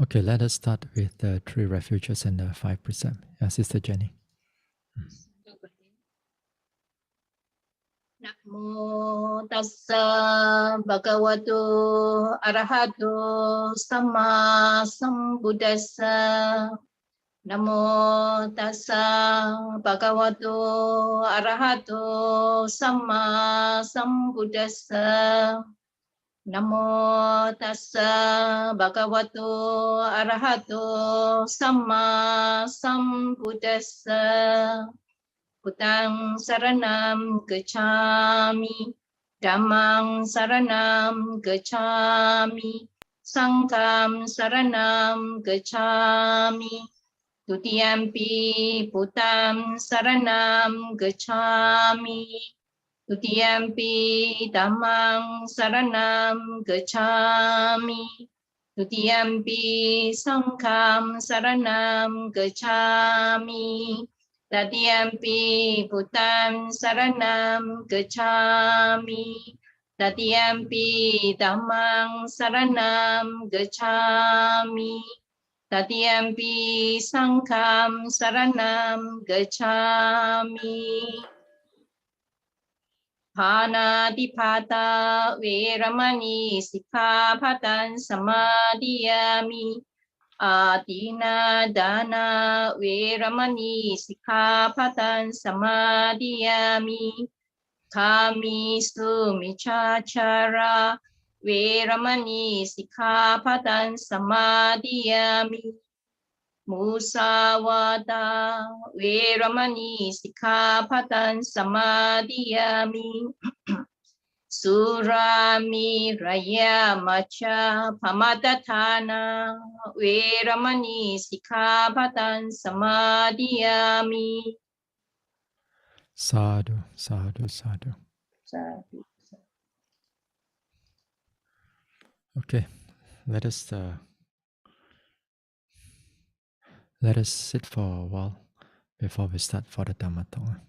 Okay, let us start with the 3 refuges and the 5 precepts. Sister Jenny. นะโมตัสสะภะคะวะโตอะระหะโตสัมมาสัมพุทธัสสะนะโมตัสสะภะคะวะโตอะระหะโตสัมมาสัมพุทธัสสะนะโมตัสสะภะคะวะโตอะระหะโตสัมมาสัมพุทธัสสะ Putang saranam gacchami, Dhammang saranam gacchami, Sangham saranam gacchami, Tutiyampi putam saranam gacchami, Tutiyampi dhammang saranam gacchami, Tutiyampi sangham saranam gacchami, Tatiampi putam saranam gacchami, Tatiampi dhammang saranam gacchami, Tatiampi sangham saranam gacchami. Panatipata veramani sikkhapadang samadhiyami. Adina dana veramani sikkhapadang samadhiyami. Kami sumichachara veramani sikkhapadang samadhiyami. Musawada veramani sikkhapadang samadhiyami. Surami raya macha pamadatana veramani sikkhapadang samadhiyami. Sadhu, sadhu, sadhu. Sadhu. Okay, let us sit for a while before we start for the Dhamma Talk.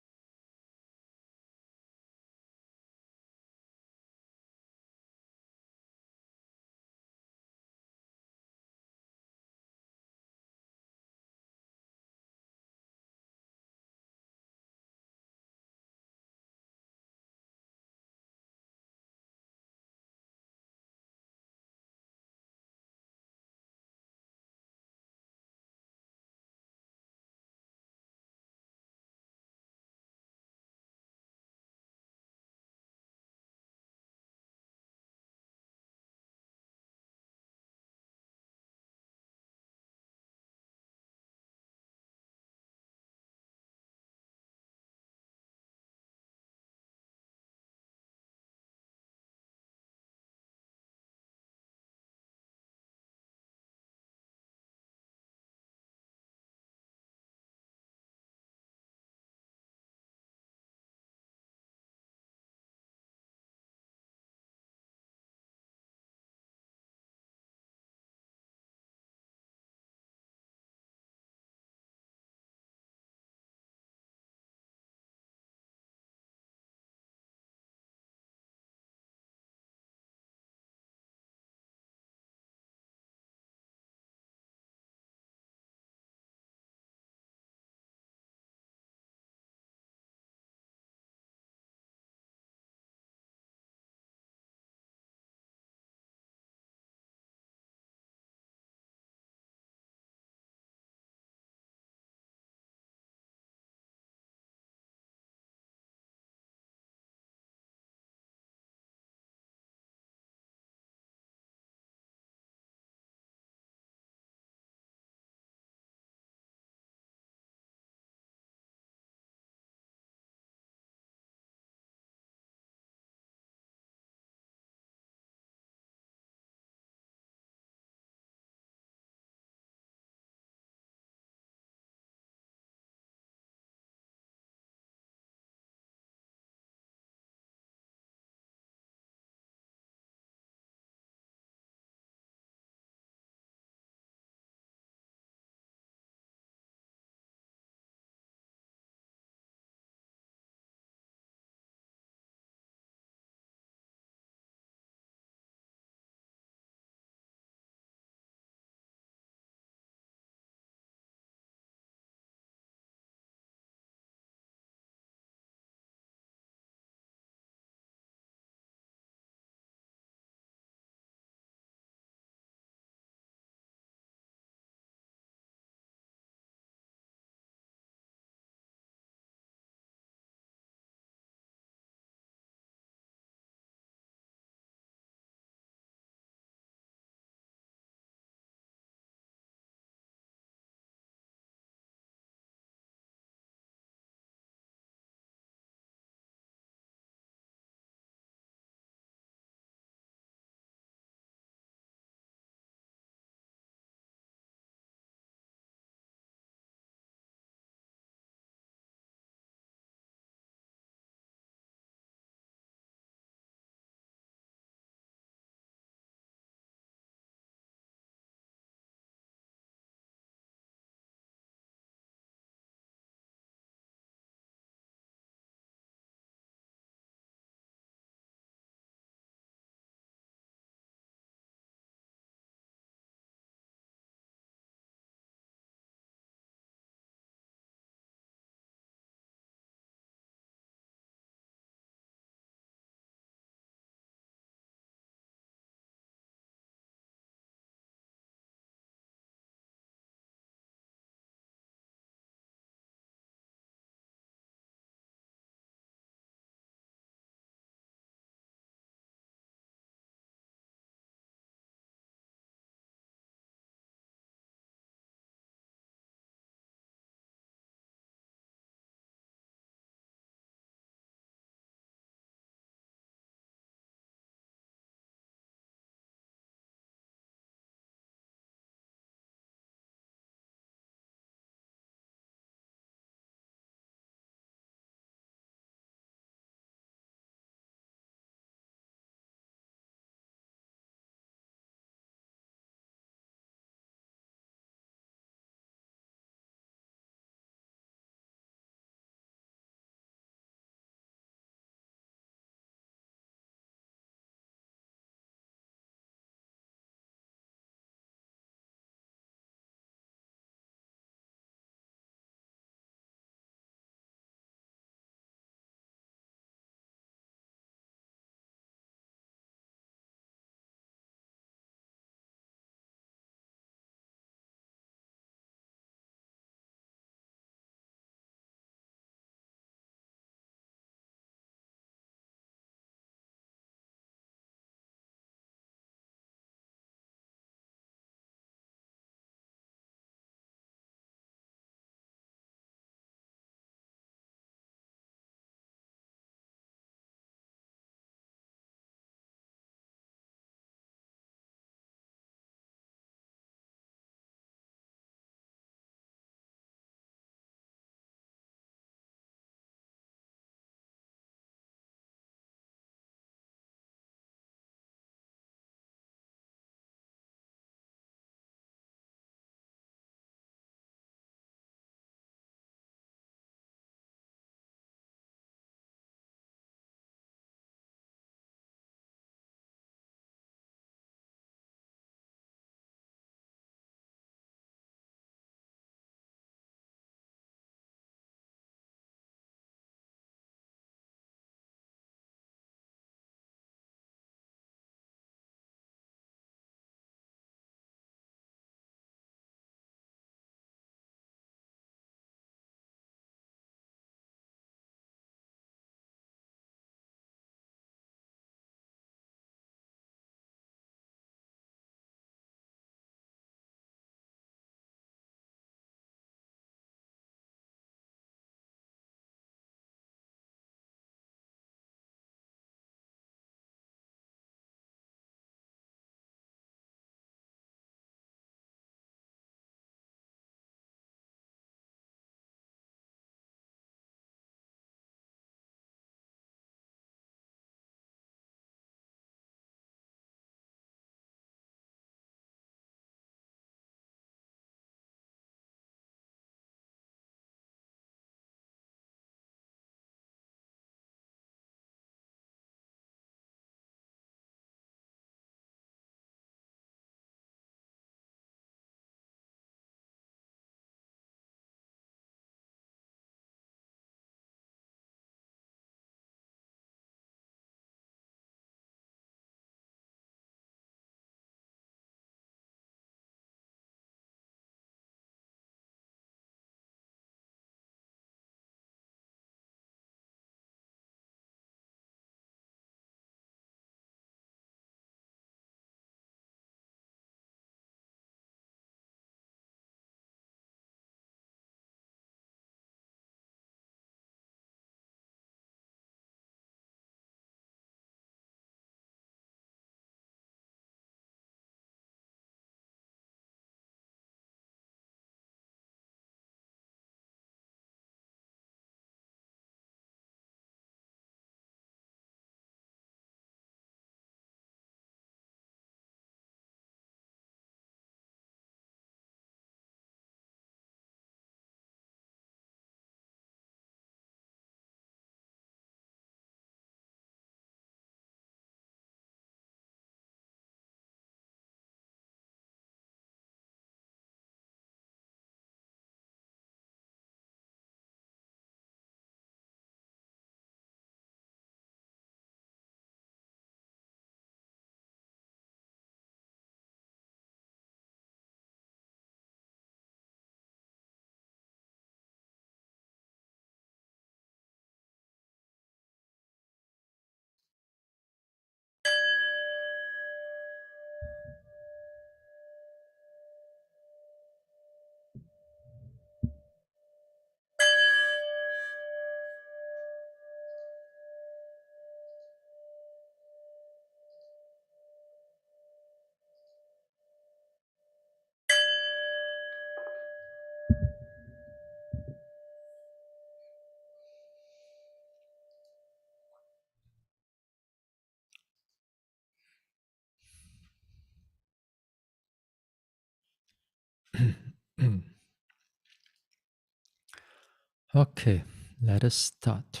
Okay, let us start.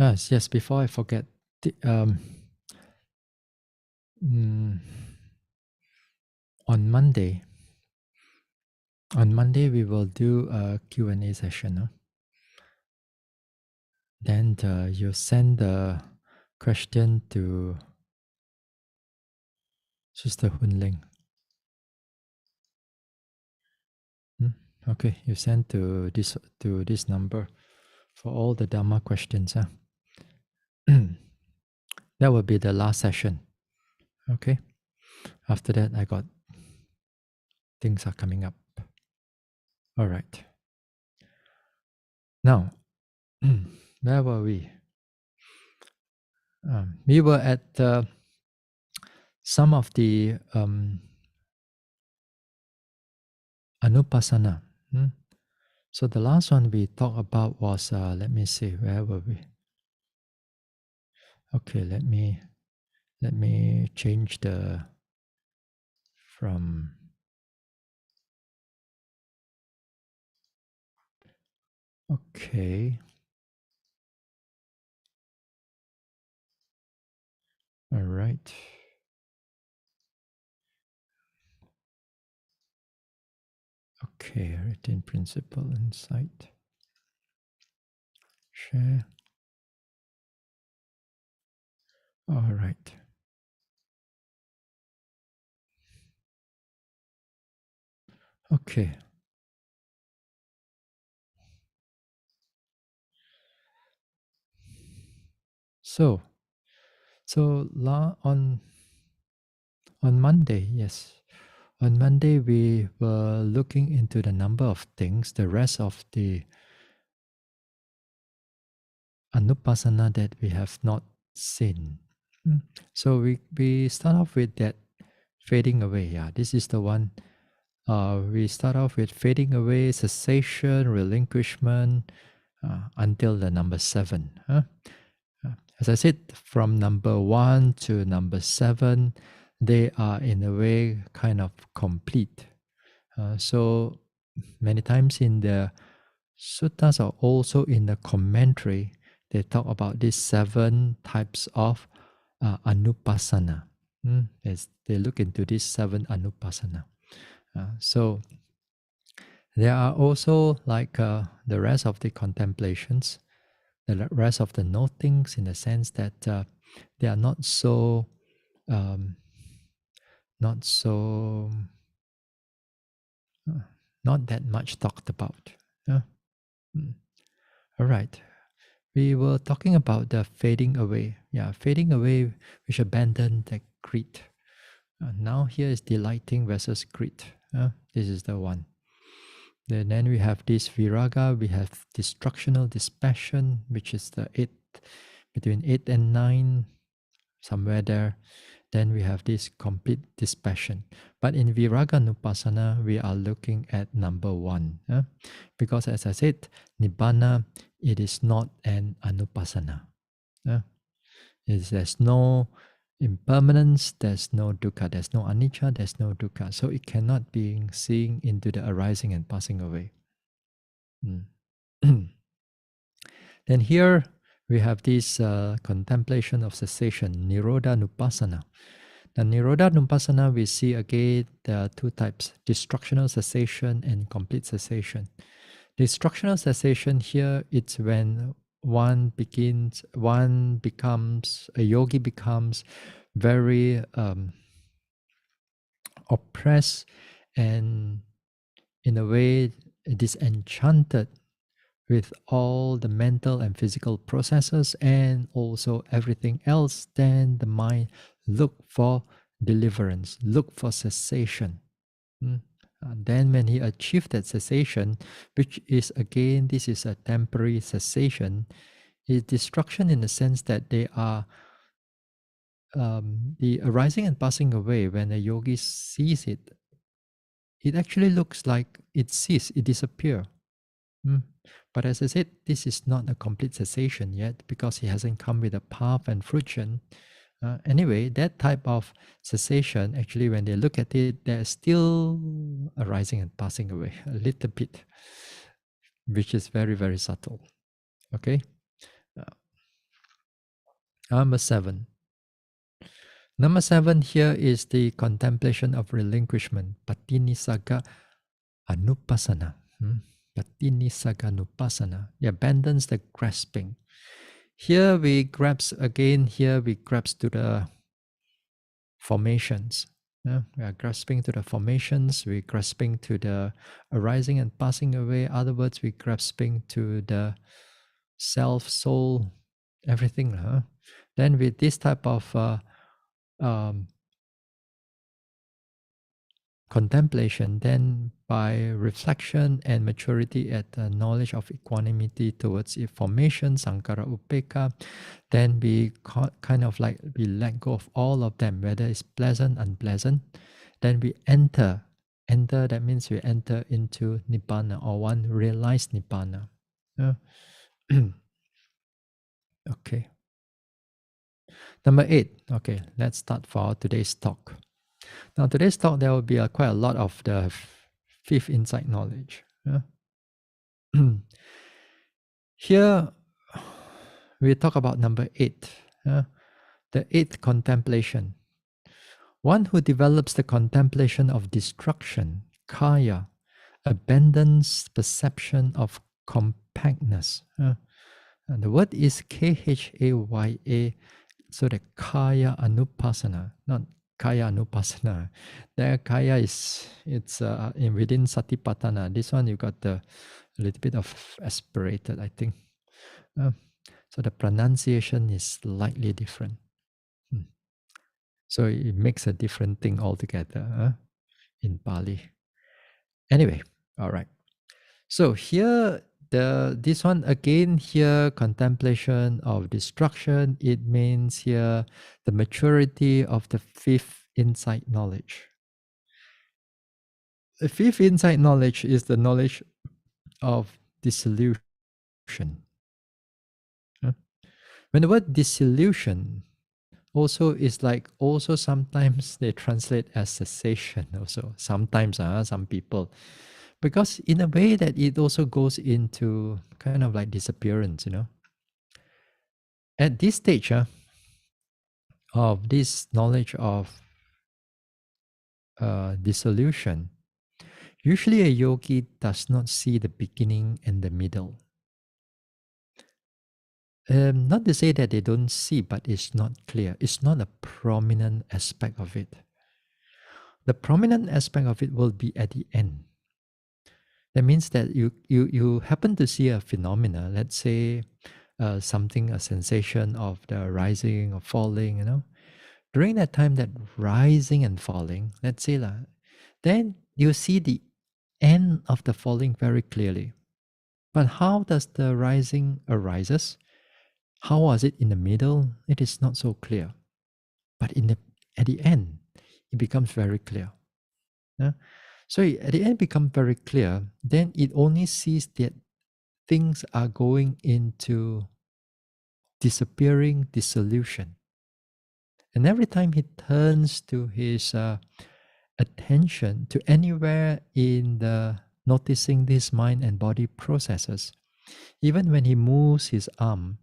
Yes, before I forget, on Monday, we will do a Q&A session. Huh? Then you send the question to Sister Hunling. Okay, you send to this number for all the Dhamma questions. Huh? That will be the last session. Okay. After that, I got things are coming up. All right. Now, where were we? We were at some of the Anupassana. So the last one we talked about was, let me see, where were we? Okay, let me change the from. Okay. All right. Okay, written principle insight. Share. All right. Okay. So on Monday, yes. On Monday, we were looking into the number of things, the rest of the Anupassana that we have not seen. So we start off with that fading away. Yeah, this is the one. We start off with fading away, cessation, relinquishment, until the number 7. As I said, from number 1 to number 7, they are in a way kind of complete. So many times in the suttas or also in the commentary, they talk about these 7 types of anupassana. As they look into these 7 anupassana. So there are also like the rest of the contemplations, the rest of the notings, in the sense that they are not so not so not that much talked about. All right. We were talking about the fading away. Yeah, fading away, which abandon the greed. Now here is delighting versus greed. This is the one. Then we have this viraga, we have destructional dispassion, which is the 8, between 8 and 9, somewhere there. Then we have this complete dispassion. But in viraga nupassana, we are looking at number 1. Because as I said, nibbana, it is not an anupassana. There's no impermanence, there's no dukkha, there's no anicca, there's no dukkha. So it cannot be seen into the arising and passing away. Then here we have this contemplation of cessation, nirodha nupassana. The nirodha nupassana, we see again there are 2 types, destructional cessation and complete cessation. Destructional cessation here, it's when a yogi becomes very oppressed and in a way disenchanted with all the mental and physical processes and also everything else. Then the mind look for deliverance, look for cessation. Then when he achieved that cessation, which is again, this is a temporary cessation, is destruction in the sense that they are the arising and passing away. When a yogi sees it, it actually looks like it ceased, it disappears. But as I said, this is not a complete cessation yet because he hasn't come with a path and fruition. Anyway, that type of cessation, actually, when they look at it, there's still arising and passing away a little bit, which is very, very subtle. Okay? Uh, Number 7. Number 7 here is the contemplation of relinquishment, patinisaga anupasana. Patinisaga anupasana. He abandons the grasping. Here we grasp again, here we grasp to the formations. We are grasping to the formations, we're grasping to the arising and passing away. Other words, we're grasping to the self, soul, everything. Then with this type of um, contemplation, then by reflection and maturity at the knowledge of equanimity towards formation, sankhara upeka, then we kind of like we let go of all of them, whether it's pleasant, unpleasant. Then we enter. Enter, that means we enter into nibbana, or one realized nibbana. Okay. Number 8. Okay, let's start for today's talk. Now, today's talk, there will be quite a lot of the fifth insight knowledge. Here, we talk about number 8, the 8th contemplation. One who develops the contemplation of destruction, kaya, abandons perception of compactness. And the word is Khaya, so the kaya anupasana, not kaya anupasana. The kaya it's in within satipatthana. This one you got a little bit of aspirated, I think. So the pronunciation is slightly different. So it makes a different thing altogether in Pali. Anyway, all right. So here, this one again here, contemplation of destruction, it means here the maturity of the fifth insight knowledge. The fifth insight knowledge is the knowledge of dissolution. When the word dissolution also is like, also sometimes they translate as cessation also. Sometimes some people, because in a way that it also goes into kind of like disappearance, At this stage of this knowledge of dissolution, usually a yogi does not see the beginning and the middle. Not to say that they don't see, but it's not clear. It's not a prominent aspect of it. The prominent aspect of it will be at the end. That means that you happen to see a phenomena, let's say something, a sensation of the rising or falling, During that time, that rising and falling, let's say, then you see the end of the falling very clearly. But how does the rising arises? How was it in the middle? It is not so clear. But at the end, it becomes very clear. So at the end becomes very clear, then it only sees that things are going into disappearing, dissolution. And every time he turns to his attention to anywhere in the noticing these mind and body processes, even when he moves his arm,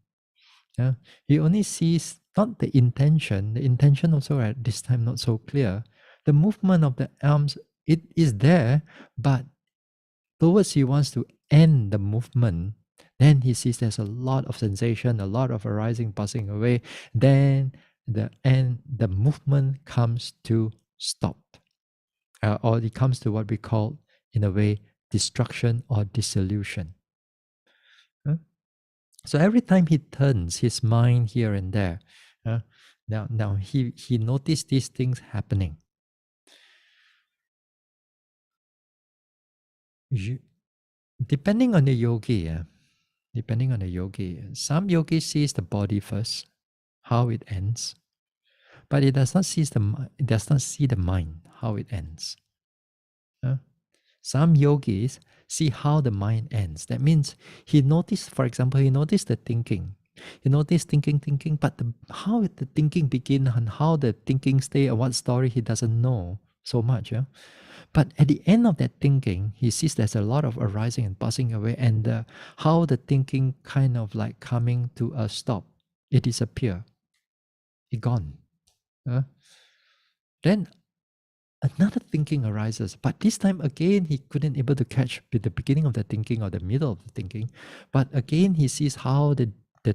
he only sees not the intention also at this time not so clear. The movement of the arms, it is there, but towards he wants to end the movement, then he sees there's a lot of sensation, a lot of arising, passing away. Then the movement comes to stop, or it comes to what we call, in a way, destruction or dissolution. So every time he turns his mind here and there, now he noticed these things happening. Depending on the yogi, some yogi sees the body first, how it ends, but it does not see the mind, how it ends. Some yogis see how the mind ends. That means he noticed, for example, he noticed the thinking. You notice thinking, but how the thinking begin and how the thinking stay and what story he doesn't know so much. Yeah? But at the end of that thinking, he sees there's a lot of arising and passing away, and how the thinking kind of like coming to a stop. It disappear. It gone. Then another thinking arises, but this time again he couldn't able to catch the beginning of the thinking or the middle of the thinking. But again he sees how the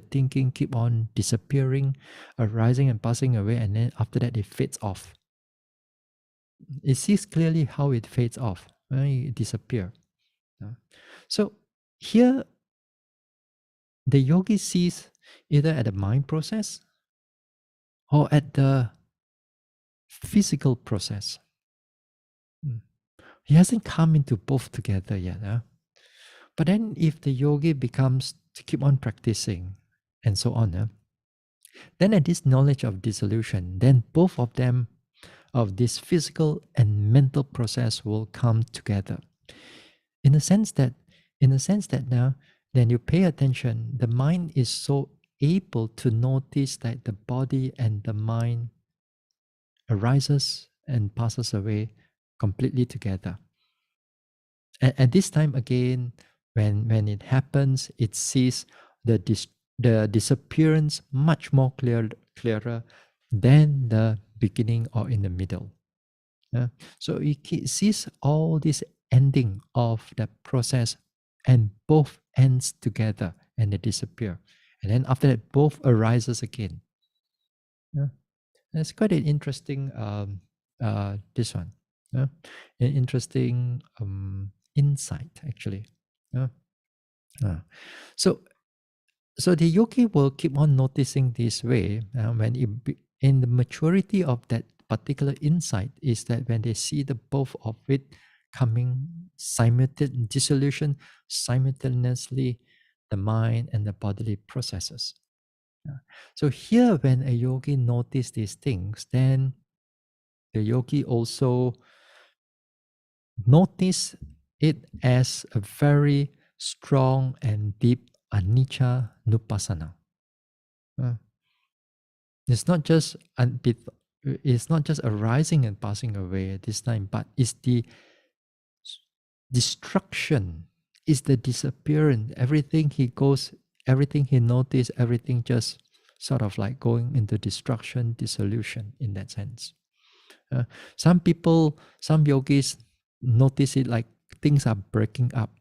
thinking keep on disappearing, arising and passing away, and then after that it fades off. It sees clearly how it fades off, right? It disappear. So here the yogi sees either at the mind process or at the physical process. He hasn't come into both together yet. But then if the yogi becomes to keep on practicing and so on, then at this knowledge of dissolution, then both of them, of this physical and mental process, will come together. In the sense that now, then you pay attention, the mind is so able to notice that the body and the mind arises and passes away completely together. At this time again, when it happens, it sees the disappearance much more clearer than the beginning or in the middle. So it sees all this ending of the process, and both ends together and they disappear. And then after that, both arises again. Yeah. It's quite an interesting this one. Yeah. An interesting insight actually. Yeah. So so the yogi will keep on noticing this way when in the maturity of that particular insight is that when they see the both of it coming dissolution simultaneously, the mind and the bodily processes. So here when a yogi notice these things, then the yogi also notice it as a very strong and deep anicca nupassana. It's not just it's not just arising and passing away at this time, but it's the destruction, it's the disappearance. Everything he noticed, everything just sort of like going into destruction, dissolution in that sense. Some people, some yogis notice it like things are breaking up.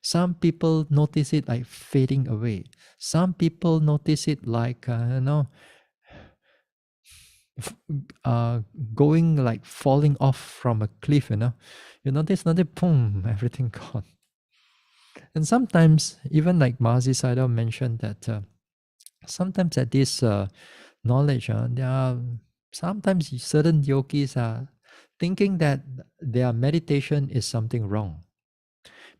Some people notice it like fading away. Some people notice it like, uh, going like falling off from a cliff, you notice nothing, boom, everything gone. And sometimes, even like Mahasi Sayadaw mentioned that sometimes at this knowledge, there are sometimes certain yogis are thinking that their meditation is something wrong.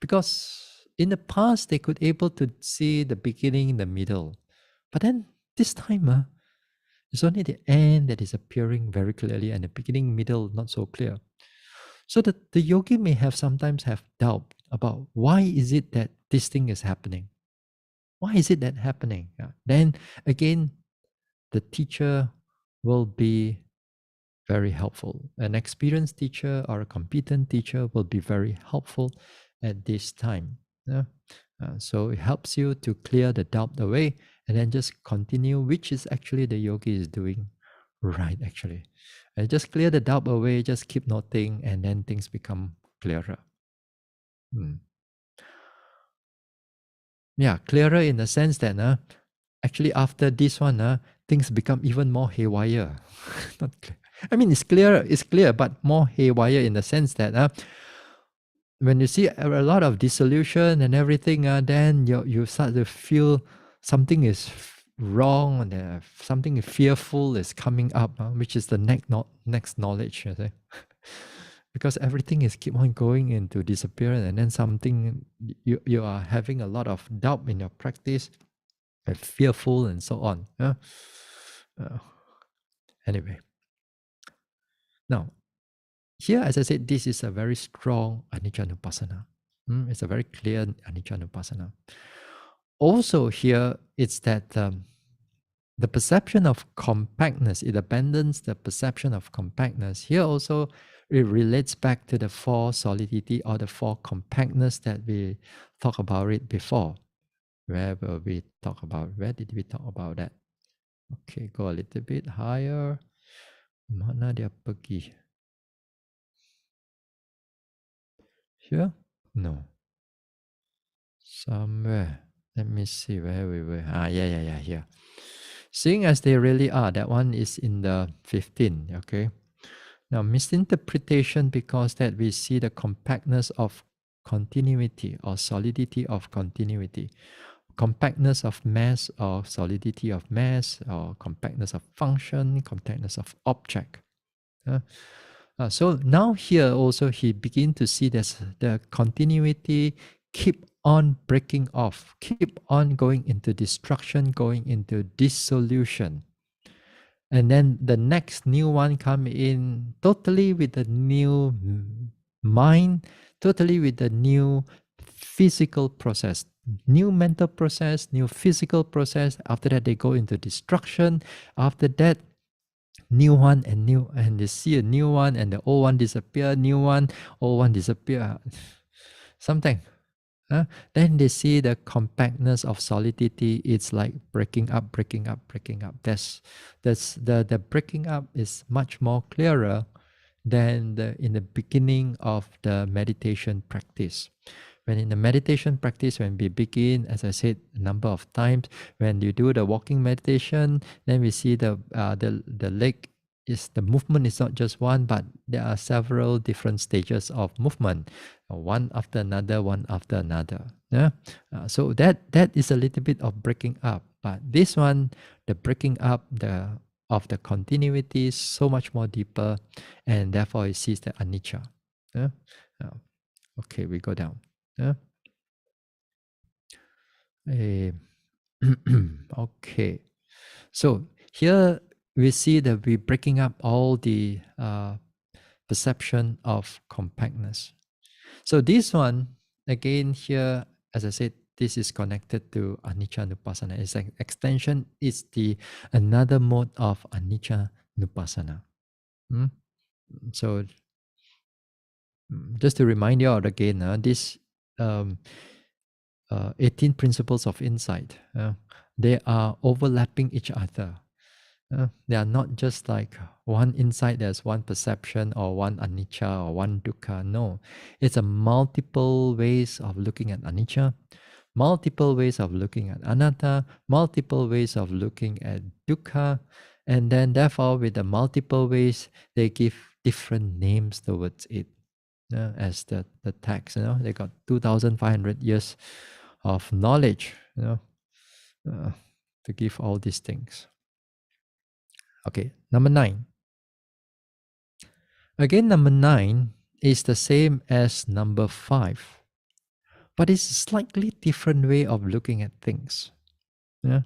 Because in the past, they could able to see the beginning, the middle. But then this time, it's only the end that is appearing very clearly and the beginning, middle, not so clear. So the yogi may have sometimes have doubt about why is it that this thing is happening? Why is it that happening? Then again, the teacher will be very helpful. An experienced teacher or a competent teacher will be very helpful at this time. So it helps you to clear the doubt away and then just continue, which is actually the yogi is doing right, actually. Just clear the doubt away, just keep noting, and then things become clearer. Yeah, clearer in the sense that actually after this one, things become even more haywire. Not clear. I mean, it's clear, but more haywire in the sense that when you see a lot of dissolution and everything, then you start to feel something is wrong and something fearful is coming up, which is the next knowledge, you see. Because everything is keep on going into disappearance, and then something you are having a lot of doubt in your practice, fearful and so on. Anyway, now here, as I said, this is a very strong anicca nupassana. It's a very clear anicca nupassana. also here it's that the perception of compactness, it abandons the perception of compactness. Here also, it relates back to the four solidity or the four compactness that we talked about it before. Where did we talk about that? Okay, go a little bit higher. Mana dia pergi? Here? No. Somewhere. Let me see where we were. Yeah, here. Seeing as they really are, that one is in the 15, okay? Now, misinterpretation because that we see the compactness of continuity or solidity of continuity, compactness of mass or solidity of mass, or compactness of function, compactness of object. So now here also he begin to see this, the continuity keep on breaking off, keep on going into destruction, going into dissolution. And then the next new one come in totally with a new mind, totally with a new physical process, new mental process, new physical process. After that, they go into destruction. After that, new one and new, and they see a new one, and the old one disappear, new one, old one disappear. Something. Then they see the compactness of solidity. It's like breaking up, breaking up, breaking up. That's the breaking up is much more clearer than in the beginning of the meditation practice. When in the meditation practice, when we begin, as I said a number of times, when you do the walking meditation, then we see the leg is, the movement is not just one, but there are several different stages of movement, one after another, one after another. Yeah, so that is a little bit of breaking up. But this one, the breaking up of the continuity is so much more deeper, and therefore it sees the anicca. Yeah? Okay, we go down. Yeah. Okay. So here we see that we're breaking up all the perception of compactness. So this one, again here, as I said, this is connected to anicca nupassana. It's an extension, it's the another mode of anicca nupassana. So just to remind you out again, this 18 principles of insight, they are overlapping each other. They are not just like one insight, there's one perception or one anicca or one dukkha. No, it's a multiple ways of looking at anicca, multiple ways of looking at anatta, multiple ways of looking at dukkha. And then therefore with the multiple ways, they give different names towards it. As the text, they got 2,500 years of knowledge, to give all these things. Okay, number 9. Again, number 9 is the same as number 5, but it's a slightly different way of looking at things. Yeah?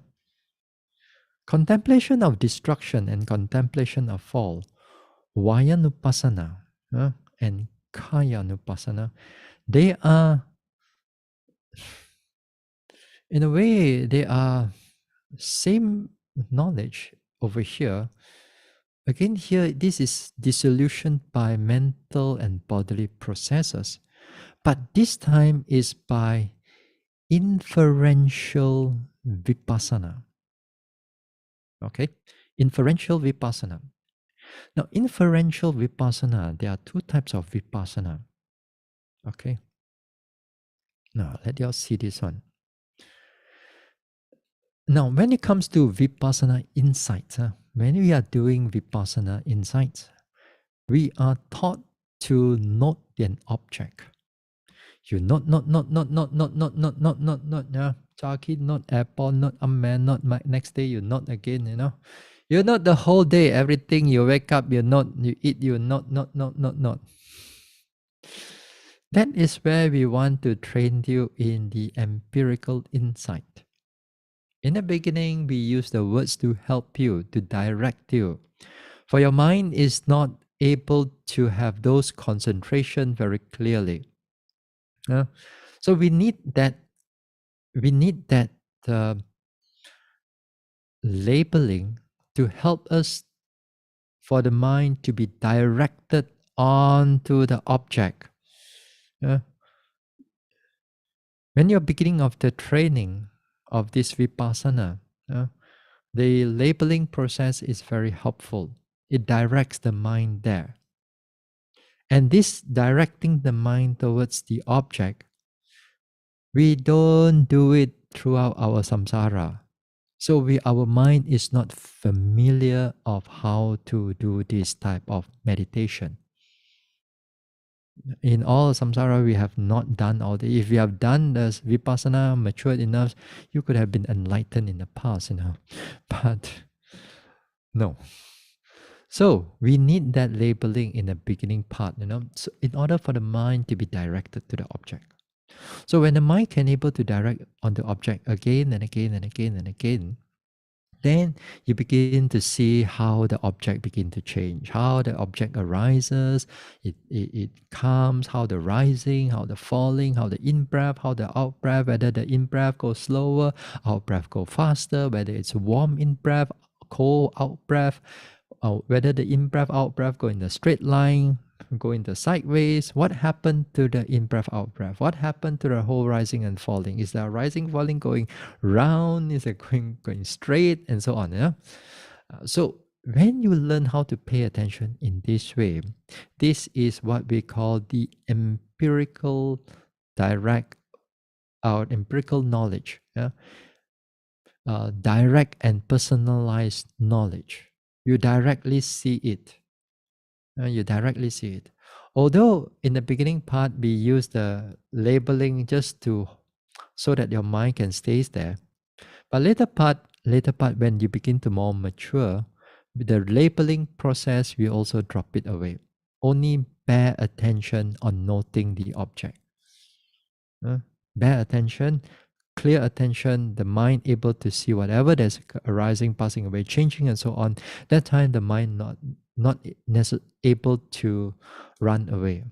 Contemplation of destruction and contemplation of fall, Vayanupassana and Kayanupassana, they are, in a way, they are same knowledge over here. Again, here, this is dissolution by mental and bodily processes, but this time is by inferential vipassana. Okay, inferential vipassana. Now, inferential vipassana, there are two types of vipassana. Okay, now let you all see this one. Now, when it comes to vipassana insights, when we are doing vipassana insights, we are taught to note an object. You note, yeah. Chaki, note apple, note a man, note next day you note again, You note the whole day, everything, you wake up, you note, you eat, you note. That is where we want to train you in the empirical insight. In the beginning, we use the words to help you, to direct you. For your mind is not able to have those concentration very clearly. So we need that labeling to help us for the mind to be directed onto the object. Uh, when you're beginning of the training of this vipassana, the labeling process is very helpful. It directs the mind there. And this directing the mind towards the object, we don't do it throughout our samsara. So our mind is not familiar of how to do this type of meditation. In all samsara, we have not done all the. If we have done this vipassana matured enough, you could have been enlightened in the past, But no. So we need that labeling in the beginning part, So in order for the mind to be directed to the object. So when the mind can able to direct on the object again and again and again and again, then you begin to see how the object begin to change, how the object arises, it comes, how the rising, how the falling, how the in-breath, how the out-breath, whether the in-breath goes slower, out-breath go faster, whether it's warm in-breath, cold out-breath, whether the in-breath, out-breath go in the straight line, go in the sideways. What happened to the in-breath, out-breath? What happened to the whole rising and falling? Is the rising, falling going round? Is it going straight? And so on. Yeah? So when you learn how to pay attention in this way, this is what we call the empirical direct or empirical knowledge. Yeah? Direct and personalized knowledge. You directly see it. You directly see it. Although in the beginning part we use the labeling just to so that your mind can stay there, but later part when you begin to more mature, the labeling process we also drop it away. Only bear attention on noting the object. Bear attention, clear attention, the mind able to see whatever that's arising, passing away, changing, and so on. That time the mind not able to run away,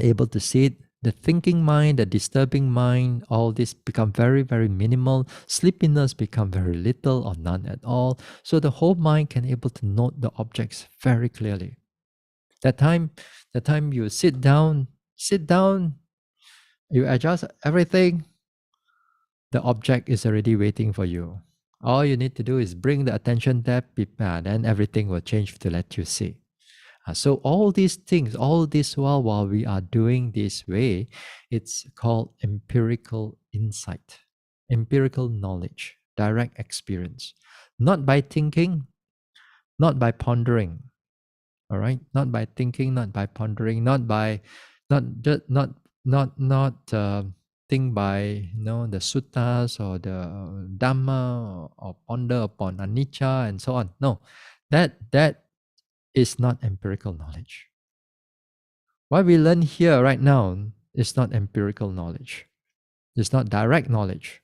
able to see it. The thinking mind, the disturbing mind, all this become very, very minimal. Sleepiness become very little or none at all. So the whole mind can able to note the objects very clearly. The time you sit down, you adjust everything, the object is already waiting for you. All you need to do is bring the attention there, then everything will change to let you see. So all these things, all this while we are doing this way, it's called empirical insight, empirical knowledge, direct experience. Not by thinking, not by pondering, all right? Not by thinking, not by pondering, not just think by the suttas or the Dhamma or ponder upon anicca and so on. No, that is not empirical knowledge. What we learn here right now is not empirical knowledge. It's not direct knowledge.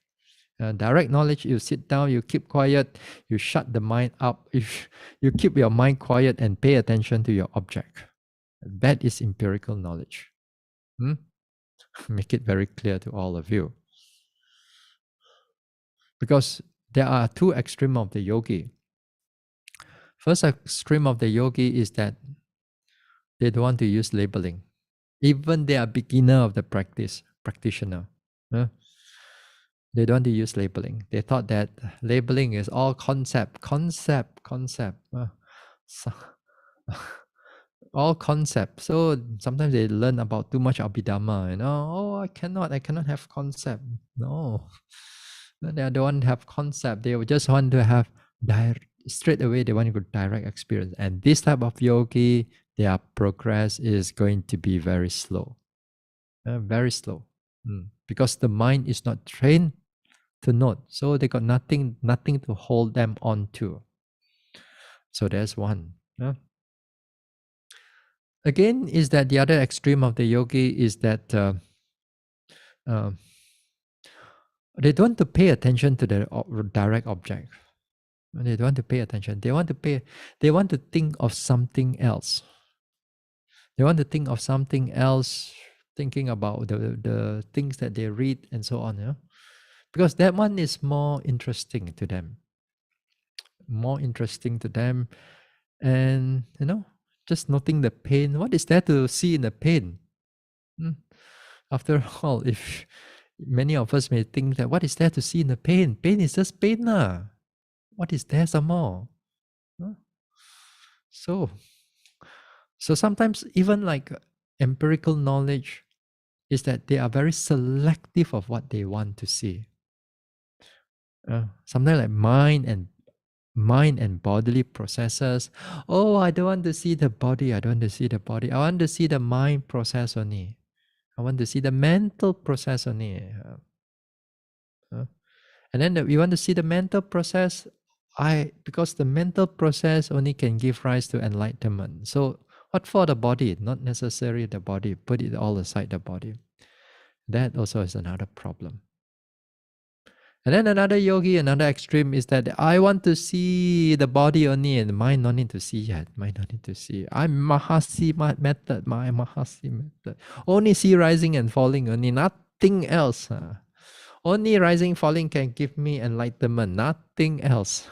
Direct knowledge, you sit down, you keep quiet, you shut the mind up, you keep your mind quiet and pay attention to your object. That is empirical knowledge. Make it very clear to all of you. Because there are two extremes of the yogi. First extreme of the yogi is that they don't want to use labeling. Even they are beginner of the practitioner. They don't want to use labeling. They thought that labeling is all concept. All concept. So sometimes they learn about too much Abhidhamma, I cannot have concept. No. They don't want to have concept. They just want to have straight away, they want to go direct experience. And this type of yogi, their progress is going to be very slow. Very slow. Because the mind is not trained to note. So they got nothing to hold them on to. So there's one. Again, is that the other extreme of the yogi is that they don't want to pay attention to the direct object. They don't want to pay attention. They want to think of something else. They want to think of something else, thinking about the things that they read and so on. because that one is more interesting to them. More interesting to them. And, just noting the pain. What is there to see in the pain? After all, if many of us may think that what is there to see in the pain? Pain is just pain. What is there some more? Huh? So sometimes even like empirical knowledge is that they are very selective of what they want to see. Sometimes like mind and bodily processes. Oh, I don't want to see the body. I don't want to see the body. I want to see the mind process only. I want to see the mental process only. And then we want to see the mental process. Because the mental process only can give rise to enlightenment. So what for the body? Not necessarily the body. Put it all aside the body. That also is another problem. And then another yogi, another extreme is that I want to see the body only and the mind not need to see yet. Mind not need to see. I'm Mahasi method, my Mahasi method. Only see rising and falling only, nothing else. Only rising, falling can give me enlightenment, nothing else.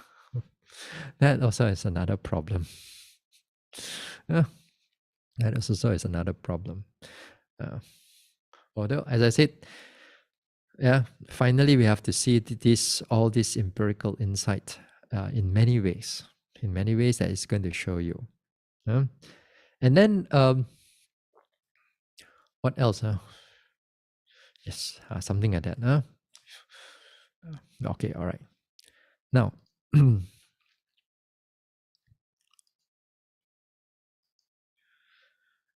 That also is another problem. That also is another problem. Although, as I said, finally we have to see all this empirical insight in many ways. In many ways that is going to show you. And then, what else? Yes, something like that. Okay, all right. Now,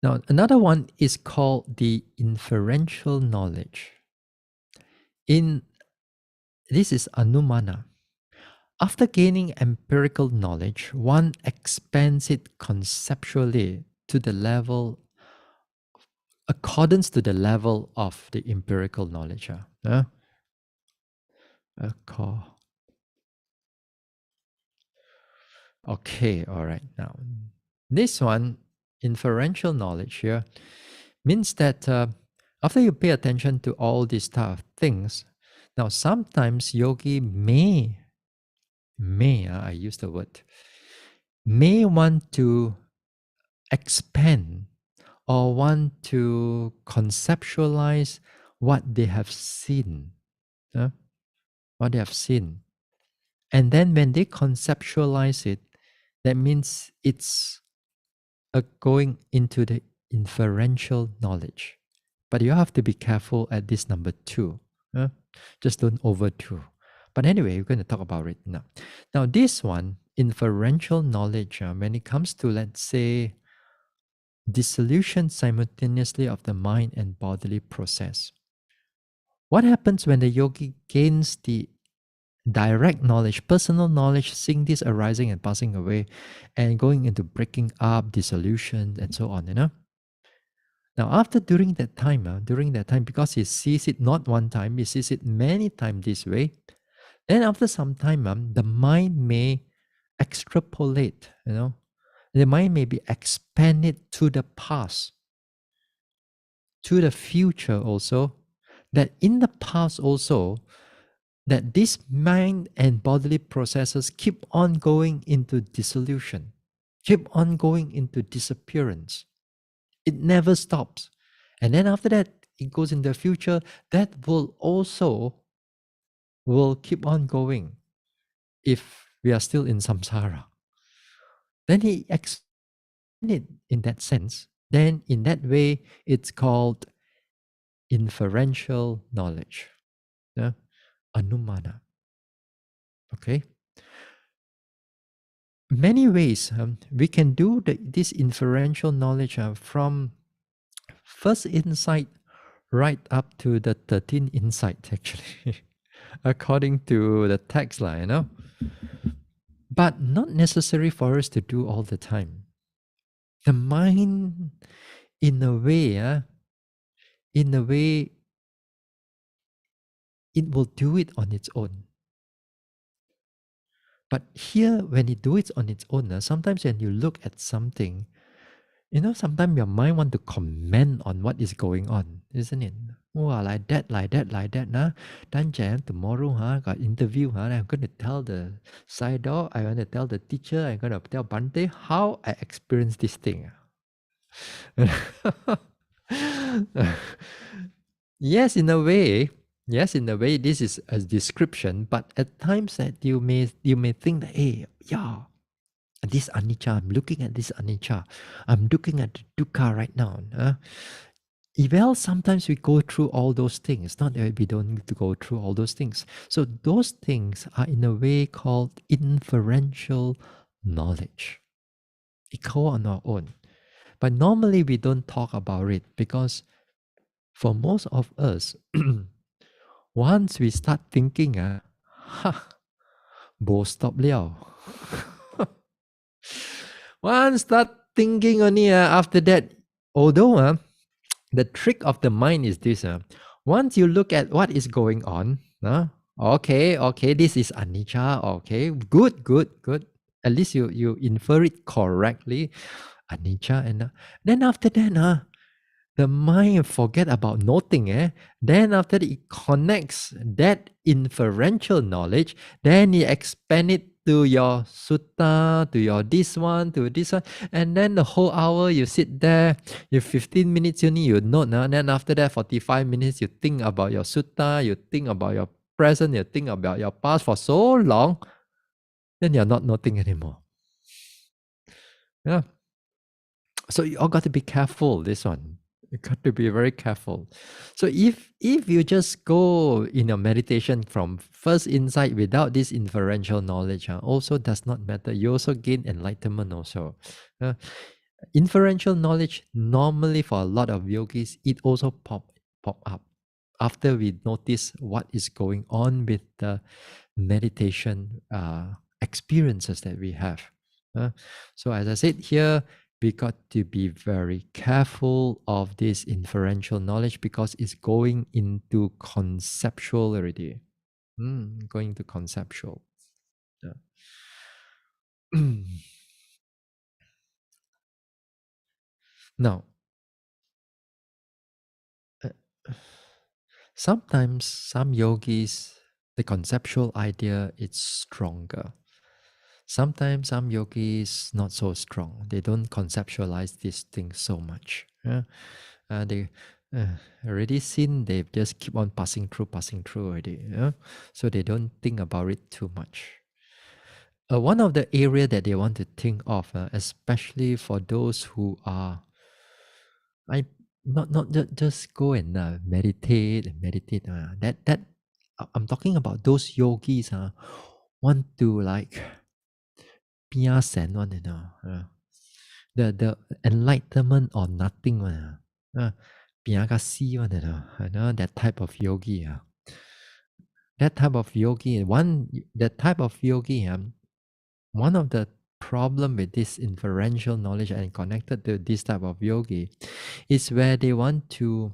now another one is called the inferential knowledge. This is anumana. After gaining empirical knowledge, one expands it conceptually to the level, accordance to the level of the empirical knowledge. Okay, all right. Now, this one, inferential knowledge here, means that after you pay attention to all these type of things, now sometimes yogi may, I use the word, may want to expand or want to conceptualize what they have seen. What they have seen. And then when they conceptualize it, that means it's going into the inferential knowledge. But you have to be careful at this number 2. Just don't overdo. But anyway, we're going to talk about it now. Now, this one, inferential knowledge, when it comes to, let's say, dissolution simultaneously of the mind and bodily process. What happens when the yogi gains the direct knowledge, personal knowledge, seeing this arising and passing away and going into breaking up, dissolution, and so on, Now, during that time, because he sees it not one time, he sees it many times this way, then after some time, the mind may extrapolate, the mind may be expanded to the past, to the future also, that in the past also, that this mind and bodily processes keep on going into dissolution, keep on going into disappearance. It never stops. And then after that, it goes in the future, that will keep on going if we are still in samsara. Then he explained it in that sense. Then in that way, it's called inferential knowledge. Anumana. Okay? Many ways we can do this inferential knowledge from first insight right up to the 13th insight, actually, according to the text, But not necessary for us to do all the time. The mind, in a way, it will do it on its own. But here, when it do it on its own, sometimes when you look at something, sometimes your mind want to comment on what is going on, isn't it? Wow, like that, like that, like that. Nah. Then tomorrow, got interview, I'm gonna tell the side door, I'm gonna tell the teacher, I'm gonna tell Bhante how I experienced this thing. Yes, in a way. Yes, in a way, this is a description, but at times that you may think that, hey, yeah, this anicca, I'm looking at this anicca, I'm looking at the dukkha right now. Well, sometimes we go through all those things, not that we don't need to go through all those things. So those things are in a way called inferential knowledge. It go on our own. But normally we don't talk about it because for most of us, once we start thinking, ha, bo stop liao. Once start thinking only, after that, although the trick of the mind is this. Once you look at what is going on, okay, this is anicca, okay, good. At least you infer it correctly, anicca, and then after that, the mind forget about noting. Then after that, it connects that inferential knowledge, then it expand it to your sutta, to your this one, to this one, and then the whole hour you sit there, you 15 minutes only you note, and then after that 45 minutes you think about your sutta, you think about your present, you think about your past for so long, then you're not noting anymore. Yeah. So you all got to be careful, this one. You got to be very careful. So if you just go in your meditation from first insight without this inferential knowledge, also does not matter. You also gain enlightenment also. Inferential knowledge, normally for a lot of yogis, it also pop up after we notice what is going on with the meditation experiences that we have. So as I said here, we got to be very careful of this inferential knowledge because it's going into conceptual already. Going to conceptual. Yeah. Now, uh, sometimes some yogis, the conceptual idea is stronger. Sometimes some yogis not so strong. They don't conceptualize these things so much. They already seen. They just keep on passing through already. So they don't think about it too much. One of the area that they want to think of, especially for those who are, just go and meditate. That I'm talking about those yogis want to like pia sen one, the enlightenment or nothing one, pia ka si one, that type of yogi. That type of yogi, one of the problem with this inferential knowledge and connected to this type of yogi is where they want to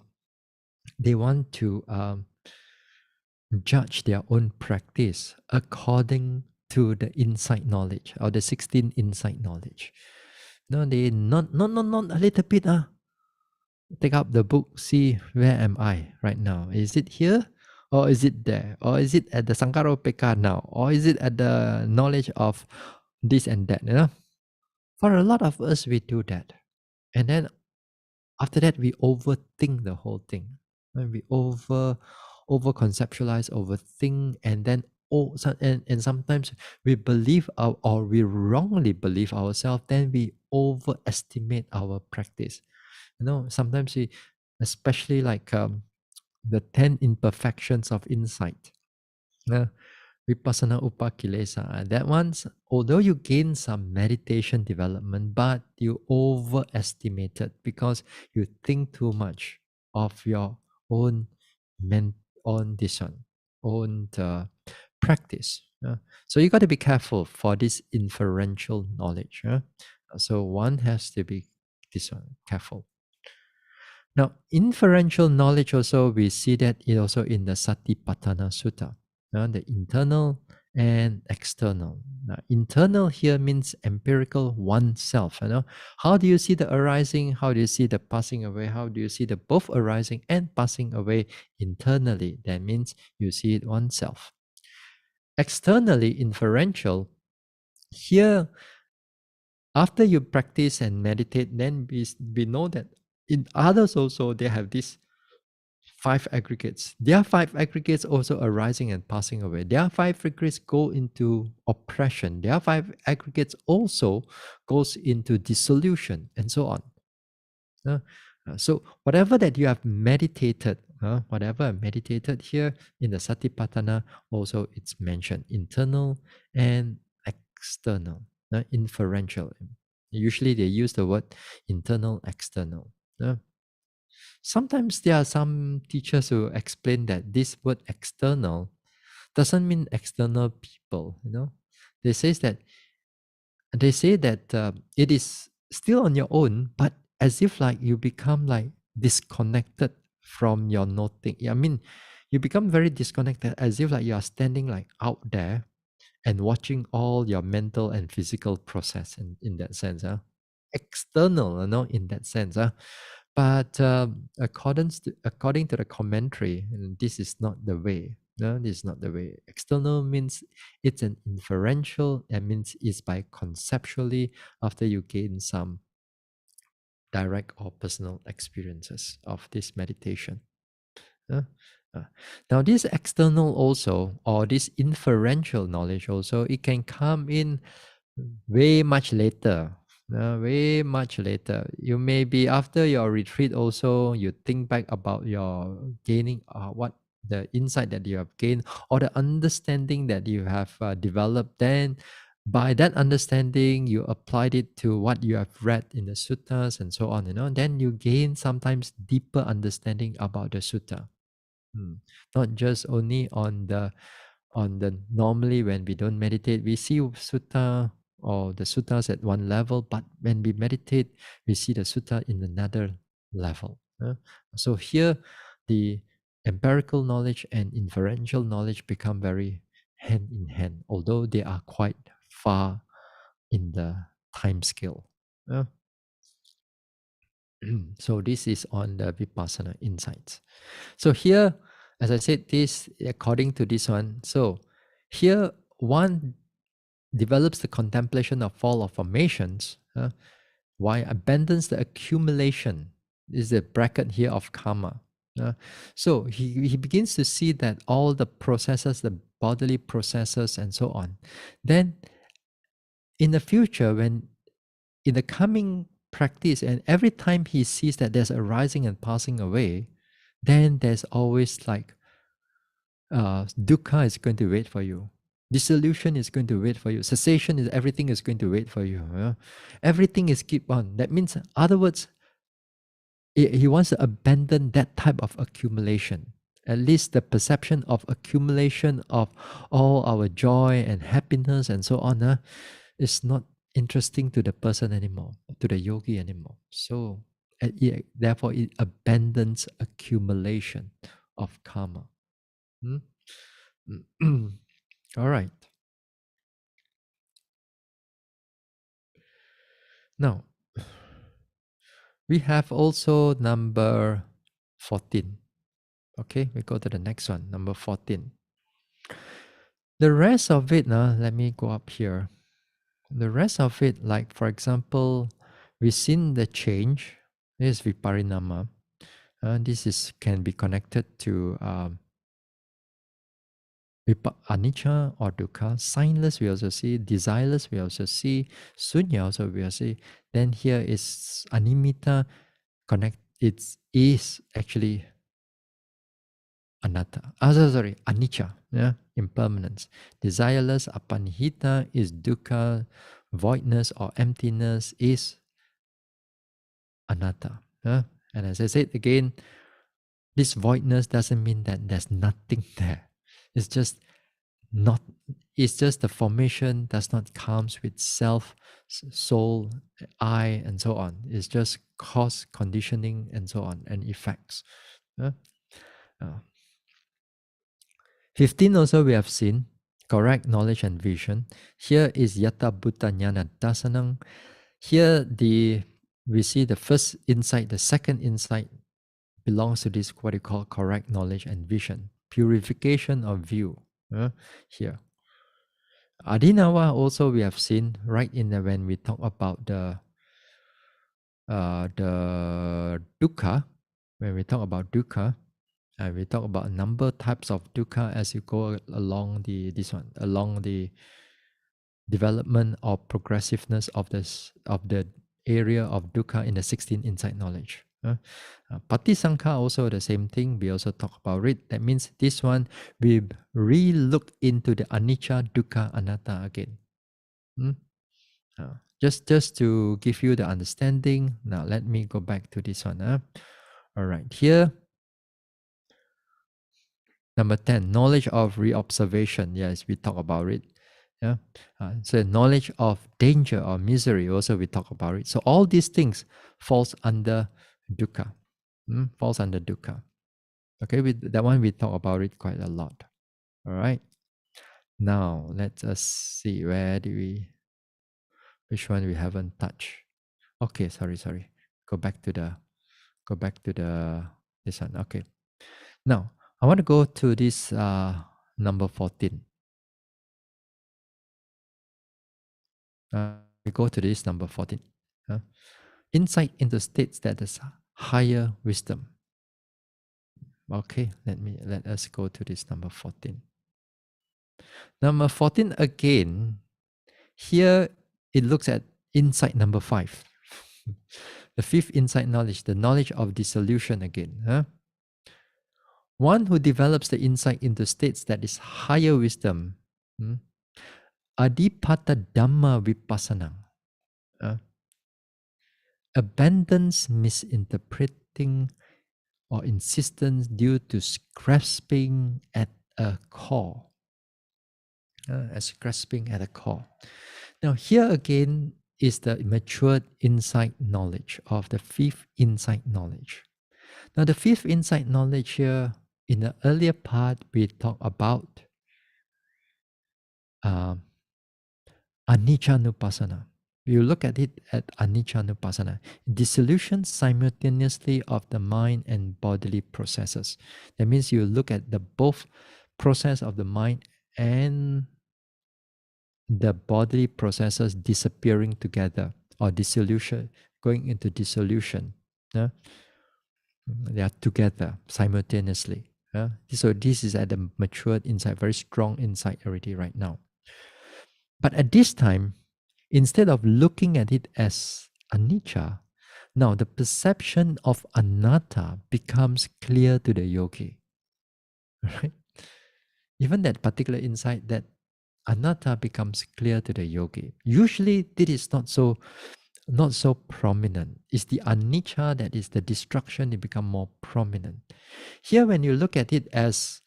judge their own practice according to the insight knowledge or the 16 insight knowledge. No, they not a little bit. Take up the book, see where am I right now? Is it here? Or is it there? Or is it at the Sankaropeka now? Or is it at the knowledge of this and that? For a lot of us, we do that. And then after that, we overthink the whole thing. And we over conceptualize, overthink, and then and sometimes we believe or we wrongly believe ourselves, then we overestimate our practice. Sometimes we, especially like the 10 imperfections of insight, vipassana upakilesa. That one's, although you gain some meditation development, but you overestimated because you think too much of your own on this one, own practice. So you got to be careful for this inferential knowledge. So one has to be this one careful. Now, inferential knowledge also, we see that it also in the Satipatthana Sutta, the internal and external. Now, internal here means empirical oneself. How do you see the arising? How do you see the passing away? How do you see the both arising and passing away internally? That means you see it oneself. Externally, inferential. Here, after you practice and meditate, then we know that in others also they have these five aggregates. Their five aggregates also arising and passing away. Their five aggregates go into oppression. Their five aggregates also goes into dissolution and so on. So whatever that you have meditated, whatever meditated here in the Satipatthana, also it's mentioned internal and external, inferential. Usually they use the word internal, external. Sometimes there are some teachers who explain that this word external doesn't mean external people. They say that it is still on your own, but as if like you become like disconnected from your noting. I mean, you become very disconnected, as if like you are standing like out there and watching all your mental and physical process in that sense. External, in that sense. But according to the commentary, this is not the way. No, this is not the way. External means it's an inferential. That means it's by conceptually after you gain some direct or personal experiences of this meditation. Uh, uh, Now, this external also, or this inferential knowledge also, it can come in way much later. Way much later. You may be after your retreat also, you think back about your gaining, what the insight that you have gained or the understanding that you have developed. Then by that understanding, you applied it to what you have read in the suttas and so on, then you gain sometimes deeper understanding about the sutta. Not just only on the normally when we don't meditate, we see sutta or the suttas at one level, but when we meditate, we see the sutta in another level. So here, the empirical knowledge and inferential knowledge become very hand in hand, although they are quite far in the time scale. So this is on the vipassana insights. So here, as I said, this according to this one. So here, one develops the contemplation of fall of formations. Why abandons the accumulation? This is the bracket here of karma. So he begins to see that all the processes, the bodily processes, and so on. Then, in the future, when in the coming practice, and every time he sees that there's a rising and passing away, then there's always like dukkha is going to wait for you. Dissolution is going to wait for you. Cessation is everything is going to wait for you. Everything is keep on. That means, in other words, he wants to abandon that type of accumulation. At least the perception of accumulation of all our joy and happiness and so on is not interesting to the person anymore, to the yogi anymore. So therefore, it abandons accumulation of karma. All right. Now, we have also number 14. Okay, we go to the next one, number 14. The rest of it, let me go up here. The rest of it, like for example, we've seen the change. This is viparinama. This can be connected to anicca or dukkha. Signless we also see, desireless we also see, sunya also we also see. Then here is animita, it is actually anatta. Sorry, anicca, impermanence. Desireless, apanihita is dukkha, voidness or emptiness is anatta. And as I said again, this voidness doesn't mean that there's nothing there. It's just not. It's just the formation does not comes with self, soul, I, and so on. It's just cause, conditioning, and so on, and effects. 15 also we have seen correct knowledge and vision. Here is Yata Bhuta Jnana Dasanam. Here we see the first insight, the second insight belongs to this what you call correct knowledge and vision. Purification of view. Here. Adinawa also we have seen right in the when we talk about the dukkha, when we talk about dukkha, we talk about a number of types of dukkha as you go along along the development or progressiveness of the area of dukkha in the 16 insight knowledge. Patisankha also the same thing. We also talk about it. That means this one we re-look into the anicca, dukkha, anatta again. Just to give you the understanding. Now let me go back to this one. All right, here number 10, knowledge of reobservation. Yes, we talk about it. Yeah. So knowledge of danger or misery, also we talk about it. So all these things falls under dukkha. Falls under dukkha. Okay, with that one we talk about it quite a lot. All right. Now let us see which one we haven't touched. Okay, sorry. Go back to the this one. Okay. Now I want to go to this number 14. We go to this number 14. Insight into states that is higher wisdom. Okay, let us go to this number 14. Number 14 again, here it looks at insight number 5. The fifth insight knowledge, the knowledge of dissolution again. One who develops the insight into states that is higher wisdom, adipata dhamma vipassana, abandons misinterpreting or insistence due to grasping at a core. As grasping at a core. Now, here again is the matured insight knowledge of the fifth insight knowledge. Now, the fifth insight knowledge here, in the earlier part, we talk about anicca-nupassana. You look at it at anicca-nupassana, dissolution simultaneously of the mind and bodily processes. That means you look at the both process of the mind and the bodily processes disappearing together or dissolution, going into dissolution. They are together simultaneously. So this is at the matured insight, very strong insight already right now. But at this time, instead of looking at it as anicca, now the perception of anatta becomes clear to the yogi. Right? Even that particular insight, that anatta becomes clear to the yogi. Usually this is not so prominent. It's the anicca that is the destruction, it become more prominent. Here when you look at it as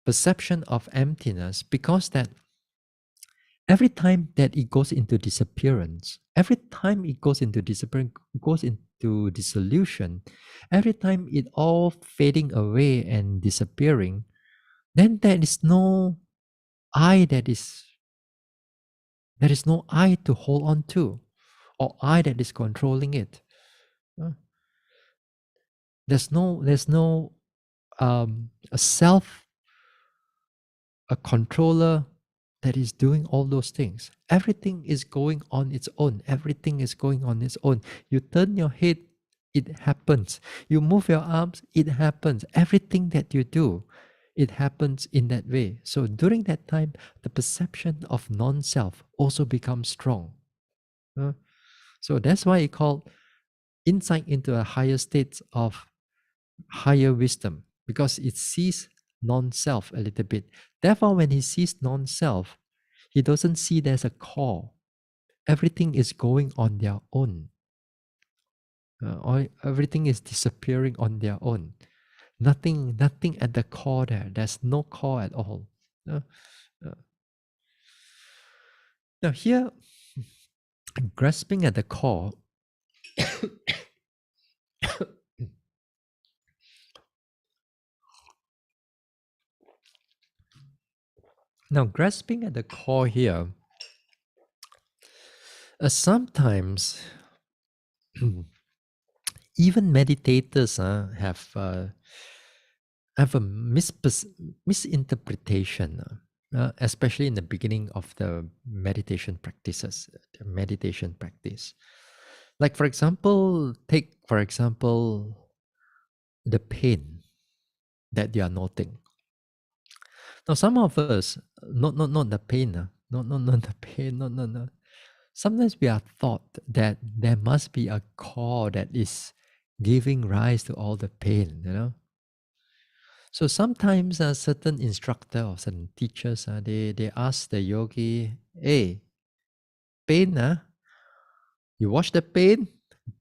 perception of emptiness, because that every time that it goes into disappearance, every time it goes into disappearance, goes into dissolution, every time it all fading away and disappearing, then there is no I there is no I to hold on to, or I that is controlling it. There's no a self, a controller that is doing all those things. Everything is going on its own. Everything is going on its own. You turn your head, it happens. You move your arms, it happens. Everything that you do, it happens in that way. So during that time, the perception of non-self also becomes strong. So that's why it called insight into a higher state of higher wisdom, because it sees non-self a little bit. Therefore, when he sees non-self, he doesn't see there's a core. Everything is going on their own. Or everything is disappearing on their own. Nothing at the core there. There's no core at all. Now here, grasping at the core, Now, grasping at the core here, sometimes even meditators have a misinterpretation, especially in the beginning of the meditation practices, the meditation practice. Like, for example, take, for example, the pain that you are noting. Now, some of us, not the pain, not the pain, no. Sometimes we are taught that there must be a core that is giving rise to all the pain. So sometimes a certain instructor or certain teachers, they ask the yogi, hey, pain, you watch the pain?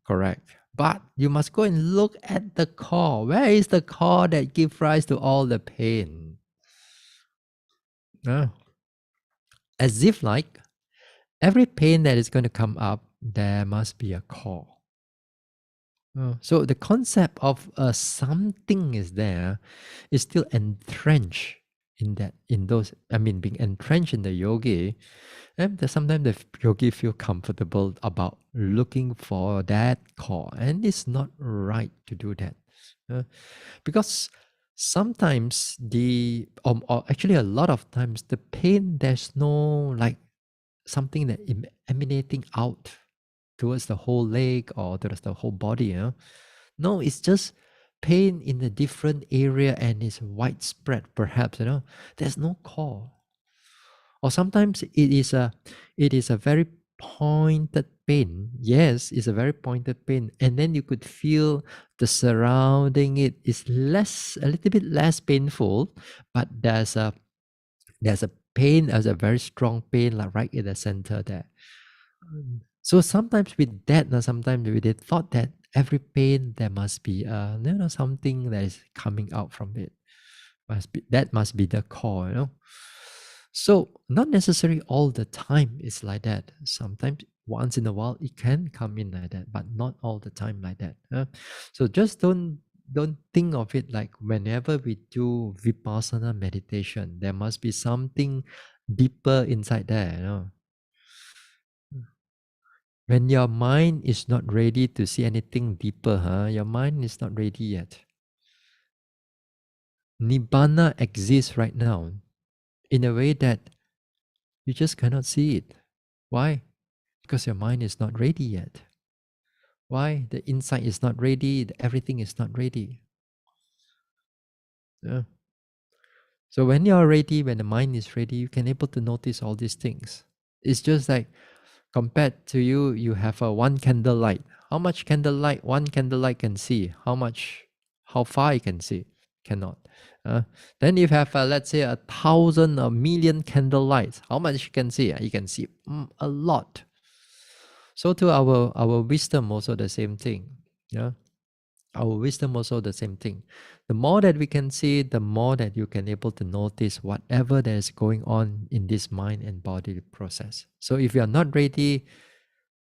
Correct. But you must go and look at the core. Where is the core that gives rise to all the pain? Uh, as if like every pain that is going to come up, there must be a core. So the concept of something is there is still entrenched in those, being entrenched in the yogi. And sometimes the yogi feel comfortable about looking for that core, and it's not right to do that. Because sometimes or actually a lot of times, the pain, there's no like something that emanating out towards the whole leg or towards the whole body. No, it's just pain in a different area and it's widespread, perhaps. There's no core. Or sometimes it is a very pointed pain. Yes, it's a very pointed pain. And then you could feel the surrounding it is a little bit less painful, but there's a pain, there's a very strong pain like right in the center there. So sometimes with that, sometimes we they thought that every pain there must be something that is coming out from it. That must be the core. So not necessarily all the time it's like that. Sometimes once in a while it can come in like that, but not all the time like that. So just don't think of it like whenever we do vipassana meditation, there must be something deeper inside there. When your mind is not ready to see anything deeper, your mind is not ready yet. Nibbana exists right now in a way that you just cannot see it. Why? Because your mind is not ready yet. Why? The insight is not ready, everything is not ready. Yeah. So when you are ready, when the mind is ready, you can able to notice all these things. It's just like compared to you have a one candle light. How much candlelight one candlelight can see? How far you can see? Cannot. Then if you have let's say 1,000 or million candle lights, how much you can see? You can see a lot. So to our wisdom also the same thing. Yeah. Our wisdom also the same thing. The more that we can see, the more that you can able to notice whatever that is going on in this mind and body process. So if you are not ready,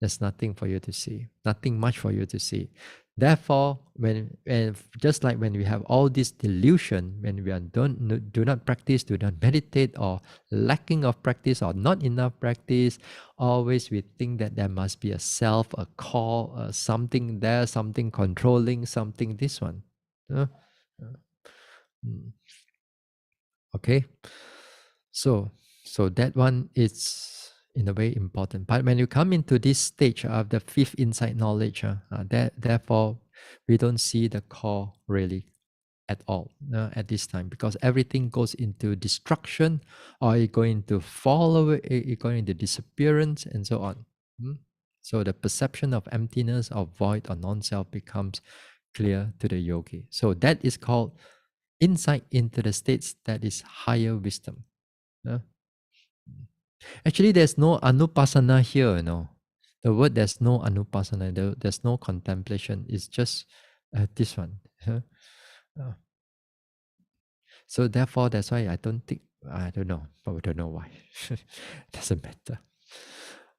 there's nothing for you to see, nothing much for you to see. Therefore, and just like when we have all this delusion, when we are do not practice, do not meditate, or lacking of practice, or not enough practice, always we think that there must be a self, a core, something there, something controlling, something this one. Uh, mm, okay, so that one is in a way important. But when you come into this stage of the fifth insight knowledge, therefore we don't see the core really at all at this time, because everything goes into destruction, or it going to fall away, it going into disappearance, and so on. So the perception of emptiness or void or non-self becomes clear to the yogi. So that is called insight into the states that is higher wisdom. Actually, there's no anupassana here. The word, there's no anupassana, there's no contemplation. It's just this one. Uh, so therefore, that's why I don't think, I don't know, but we don't know why. Doesn't matter.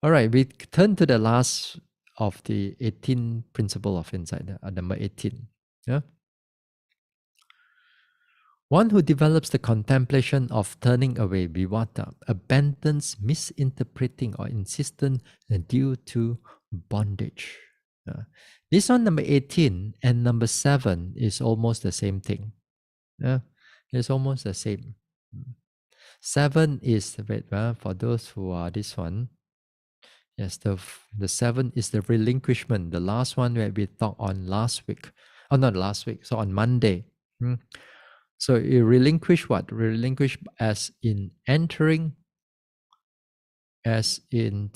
All right, we turn to the last of the 18 principle of insight, number 18. Yeah. One who develops the contemplation of turning away, vivata, abandons misinterpreting or insistence due to bondage. This one, number 18 and number 7 is almost the same thing. It's almost the same. 7 is, wait, for those who are this one, yes, the 7 is the relinquishment, the last one where we talked on last week. Oh, not last week, so on Monday. So you relinquish what? Relinquish as in entering, as in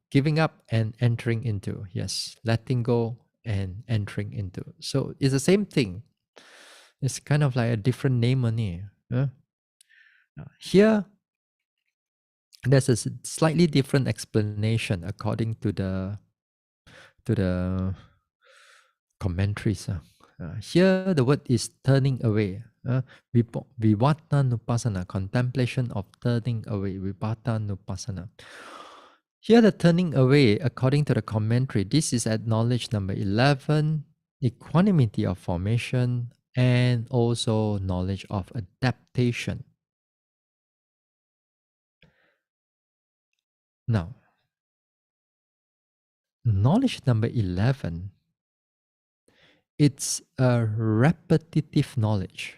giving up and entering into. Yes, letting go and entering into. So it's the same thing. It's kind of like a different name only. Here, there's a slightly different explanation according to the commentaries. Here, the word is turning away. Vivata nupasana, contemplation of turning away. Vivata nupasana. Here, the turning away, according to the commentary, this is acknowledged number 11, equanimity of formation, and also knowledge of adaptation. Now, knowledge number 11, it's a repetitive knowledge.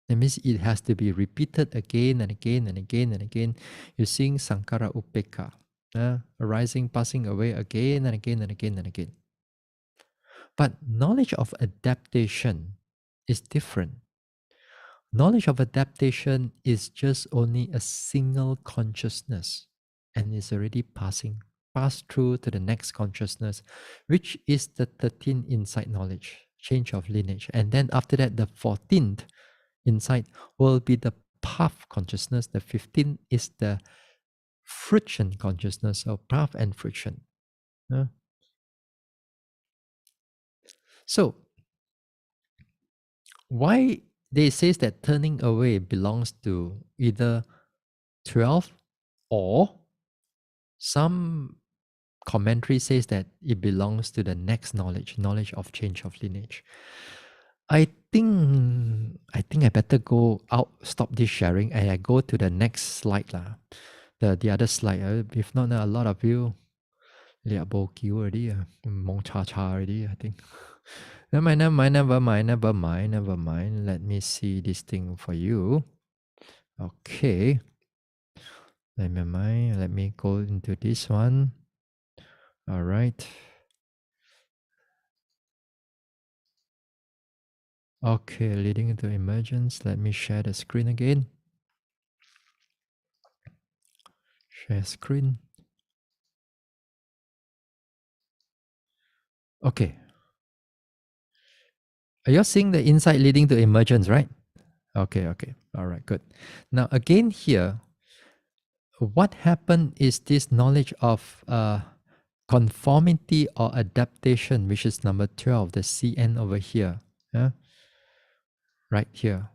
That means it has to be repeated again and again and again and again using Sankara Upeka, arising, passing away again and again and again and again. But knowledge of adaptation is different. Knowledge of adaptation is just only a single consciousness and is already passed through to the next consciousness, which is the 13th insight knowledge, change of lineage. And then after that, the 14th insight will be the path consciousness. The 15th is the friction consciousness, or path and friction. So, why they says that turning away belongs to either 12 or some commentary says that it belongs to the next knowledge of change of lineage. I think I better go out, stop this sharing, and I go to the next slide lah. The other slide. If not, a lot of you liat bo kiu already, mong cha cha already, I think. Never mind. Let me see this thing for you. Okay. Never mind. Let me go into this one. All right. Okay, leading into emergence. Let me share the screen again. Share screen. Okay. Are you seeing the insight leading to emergence, right? Okay. All right, good. Now, again here, what happened is this knowledge of conformity or adaptation, which is number 12, the CN over here. Right here.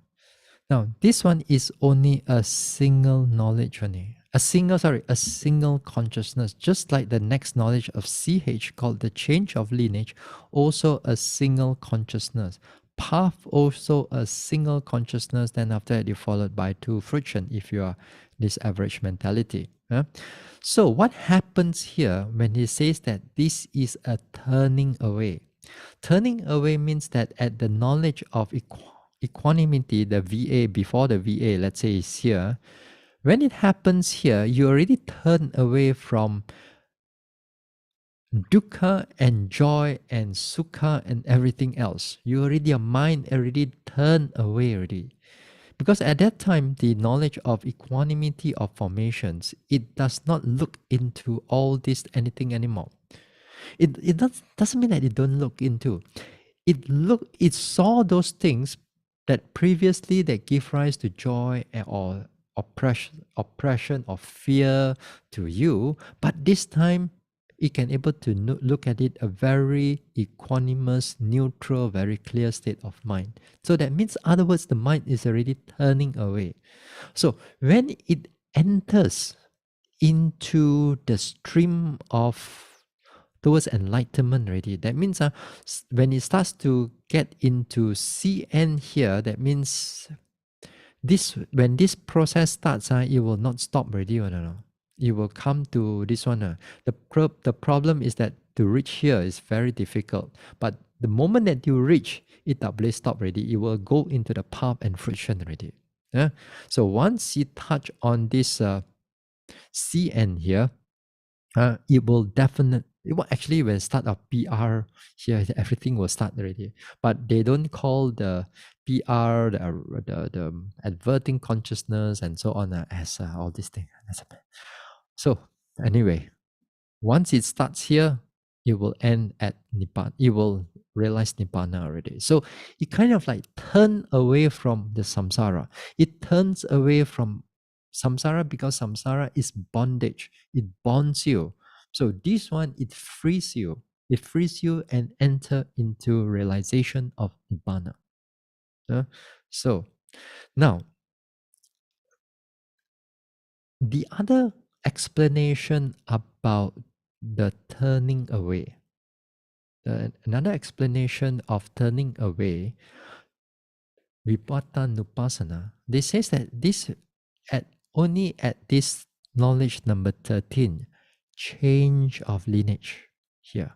Now, this one is only a single knowledge only. A single consciousness, just like the next knowledge of CH called the change of lineage, also a single consciousness. Path, also a single consciousness, then after that you followed by 2 friction if you are this average mentality. So what happens here when he says that this is a turning away? Turning away means that at the knowledge of equanimity, the VA, before the VA, let's say is here, when it happens here, you already turn away from dukkha and joy and sukha and everything else. Your mind already turned away already. Because at that time, the knowledge of equanimity of formations, it does not look into all this anything anymore. It doesn't mean that it don't look into. It saw those things that previously that give rise to joy or oppression or fear to you, but this time it can able to look at it a very equanimous, neutral, very clear state of mind. So that means, other words, the mind is already turning away. So when it enters into the stream of towards enlightenment already, that means when it starts to get into CN here, that means this when this process starts, it will not stop already. No. It will come to this one. The problem is that to reach here is very difficult. But the moment that you reach, it tak boleh stop already. It will go into the path and fruition already. Yeah? So once you touch on this C end here, it will definitely, well, actually when start of PR here, everything will start already. But they don't call the PR, the adverting consciousness and so on as all these things. So anyway, once it starts here, it will end at Nibbana. It will realize Nibbana already. So it kind of like turn away from the samsara. It turns away from samsara because samsara is bondage. It bonds you. So this one, it frees you. It frees you and enter into realization of Nibbana. So now, the other explanation about the turning away, another explanation of turning away, Vipattanupassana, they says that this only at this knowledge number 13, change of lineage here.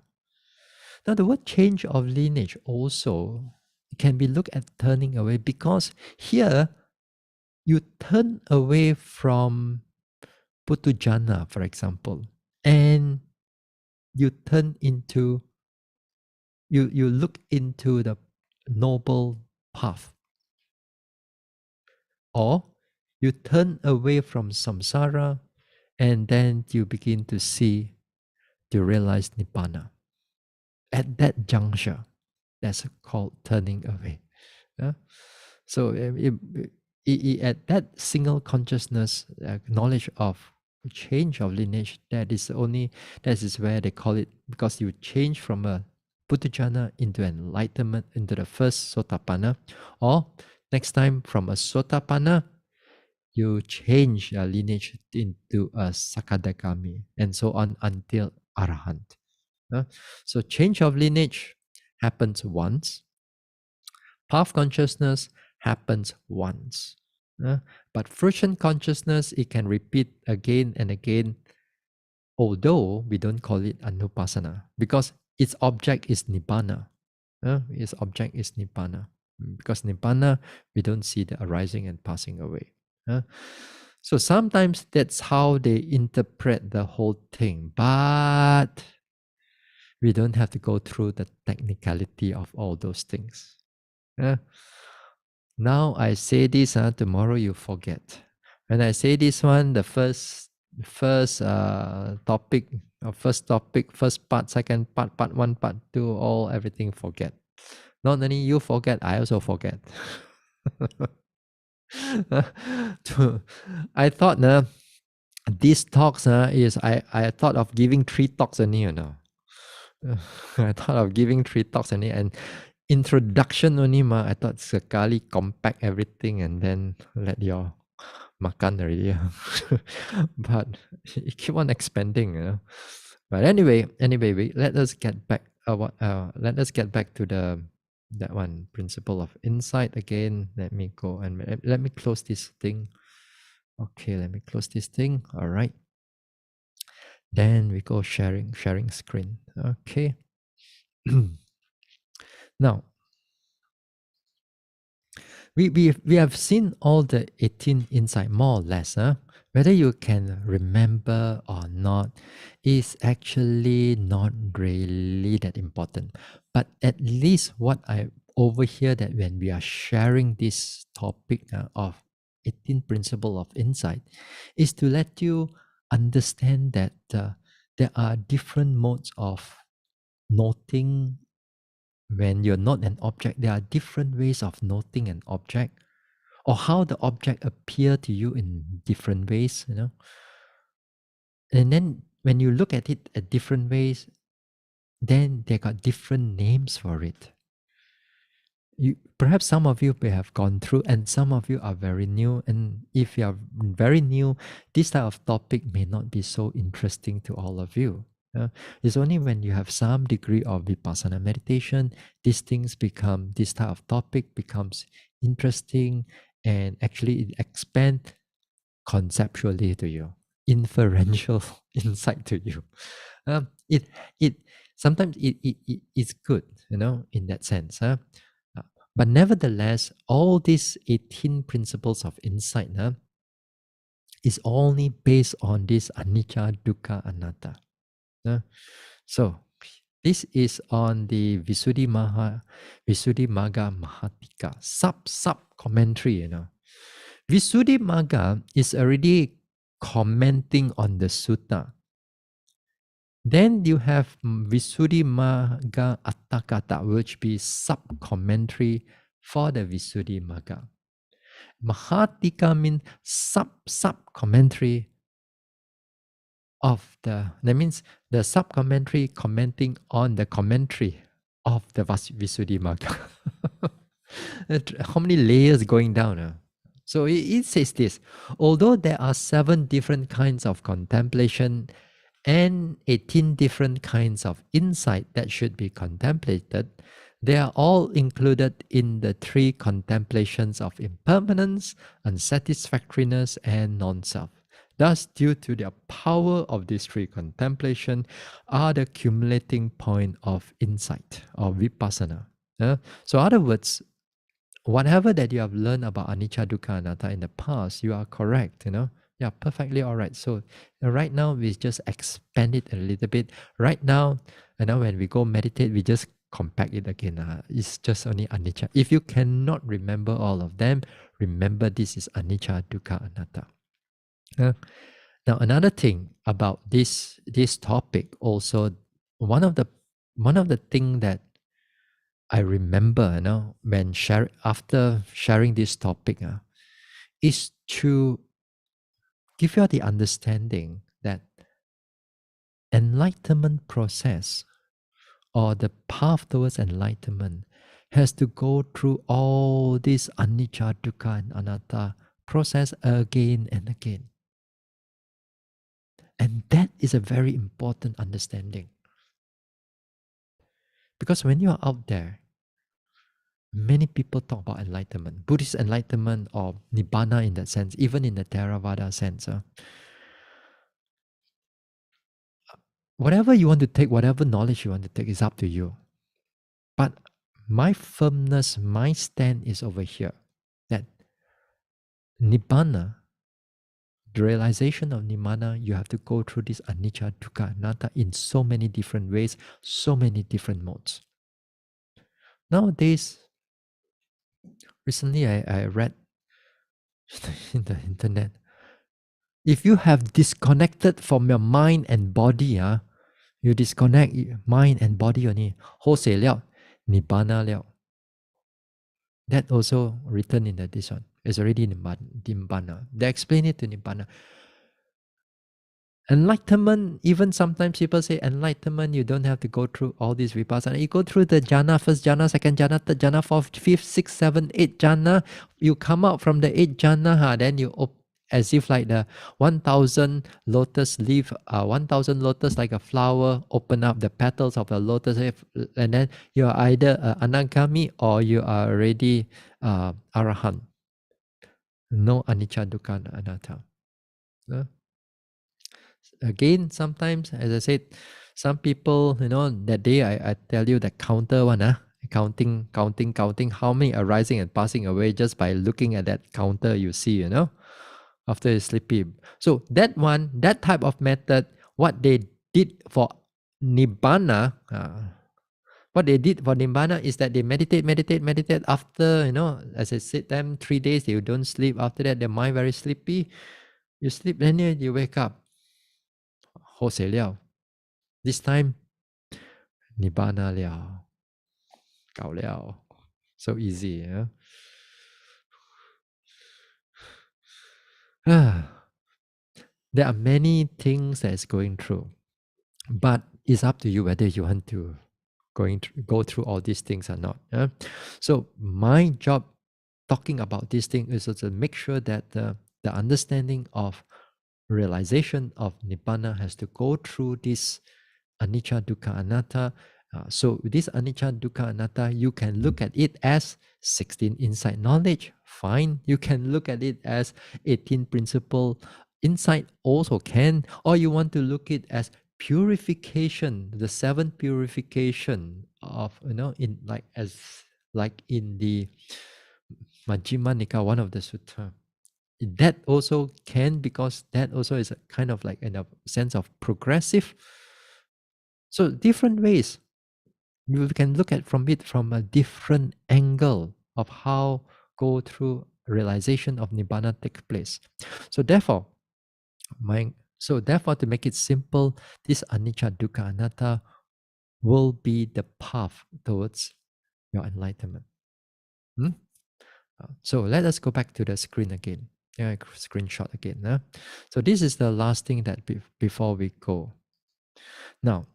Now the word change of lineage also can be looked at turning away, because here you turn away from Putujana, for example, and you turn into, you look into the noble path, or you turn away from samsara and then you begin to see, to realize nibbana. At that juncture, that's called turning away. Yeah? So at that single consciousness, knowledge of change of lineage, that is where they call it, because you change from a Puthujjana into enlightenment, into the first Sotapanna, or next time from a Sotapanna, you change your lineage into a Sakadagami, and so on until Arahant. So change of lineage happens once. Path consciousness happens once. But fruition consciousness, it can repeat again and again, although we don't call it anupassana, because its object is nibbana. Its object is nibbana. Because nibbana, we don't see the arising and passing away. So sometimes that's how they interpret the whole thing. But we don't have to go through the technicality of all those things. Now I say this, tomorrow you forget. When I say this one, the first topic, first part, second part, part one, part two, all everything forget. Not only you forget, I also forget. I thought these talks is I thought of giving 3 talks only, you know. I thought of giving 3 talks only, and introduction only I thought sekali compact everything and then let your makan already. But it keep on expanding, you know. But anyway, let us get back let us get back to that one, principle of insight again. Let me go and let me close this thing. Okay, let me close this thing. All right. Then we go sharing screen. Okay. Now, we have seen all the 18 insight, more or less. Whether you can remember or not is actually not really that important. But at least what I overhear, that when we are sharing this topic of 18 principle of insight, is to let you understand that there are different modes of noting. When you're not an object, there are different ways of noting an object, or how the object appear to you in different ways, you know. And then when you look at it at different ways, then they got different names for it. Perhaps some of you may have gone through, and some of you are very new. And if you are very new, this type of topic may not be so interesting to all of you. It's only when you have some degree of vipassana meditation, this type of topic becomes interesting and actually it expands conceptually to you, inferential insight to you. It sometimes it's good, in that sense. But nevertheless, all these 18 principles of insight is only based on this anicca, dukkha, anatta. So this is on the Visuddhimagga Mahattika sub commentary. Visuddhimagga is already commenting on the sutta. Then you have Visuddhimagga Atthakata, which be sub commentary for the Visuddhimagga. Mahattika means sub commentary of that means the sub commentary commenting on the commentary of the Visuddhimagga. How many layers going down? So it says this: although there are 7 different kinds of contemplation and 18 different kinds of insight that should be contemplated, they are all included in the 3 contemplations of impermanence, unsatisfactoriness, and non-self. Thus, due to the power of these 3 contemplation, are the accumulating point of insight or vipassana. So, in other words, whatever that you have learned about anicca, dukkha, anatta in the past, you are correct. Yeah, perfectly all right. So right now we just expand it a little bit. Right now, when we go meditate, we just compact it again. It's just only anicca. If you cannot remember all of them, remember this is anicca, dukkha, anatta. Now another thing about this topic also, one of the thing that I remember, when after sharing this topic, is to give you the understanding that enlightenment process or the path towards enlightenment has to go through all this anicca, dukkha, and anatta process again and again. And that is a very important understanding. Because when you are out there, many people talk about enlightenment, Buddhist enlightenment or nibbana in that sense, even in the Theravada sense. Whatever you want to take, whatever knowledge you want to take is up to you. But my firmness, my stand is over here, that nibbana, the realization of nibbana, you have to go through this anicca, dukkha, anatta in so many different ways, so many different modes. Nowadays, recently I read in the internet, if you have disconnected from your mind and body, you disconnect mind and body only, 好死了, nibbana 了. That also written in this one. It's already nibbana. They explain it to nibbana. Enlightenment, even sometimes people say enlightenment, you don't have to go through all these vipassana. You go through the jhana, first jhana, second jhana, third jhana, fourth, fifth, sixth, seventh, eighth jhana. You come out from the eighth jhana, then you as if like the 1,000 lotus leaf, 1,000 lotus like a flower, open up the petals of the lotus, and then you are either anagami or you are already arahant. No anicca, dukkha, anatta. Again, sometimes, as I said, some people, that day I tell you that counter one, counting how many arising and passing away just by looking at that counter you see, after you sleepy. So that one, that type of method, what they did for nibbana, is that they meditate after, as I said, them 3 days, they don't sleep. After that, their mind very sleepy. You sleep, then you wake up. 好死了. This time, nibbana 了. 搞了. So easy, There are many things that's going through, but it's up to you whether you want to go through all these things or not. So my job talking about this thing is to make sure that the understanding of realization of nibbana has to go through this anicca, dukkha, anatta. So this anicca, dukkha, anatta, you can look at it as 16 insight knowledge fine. You can look at it as 18 principle insight also can, or you want to look it as purification, the 7 purification of, in like in the Majjhima Nikaya, one of the sutta. That also can, because that also is a kind of like in a sense of progressive. So different ways you can look at from it from a different angle of how go through realization of nibbana take place. So therefore, to make it simple, this anicca dukkha anatta will be the path towards your enlightenment. So let us go back to the screen again. Screenshot again. So this is the last thing that before we go. Now,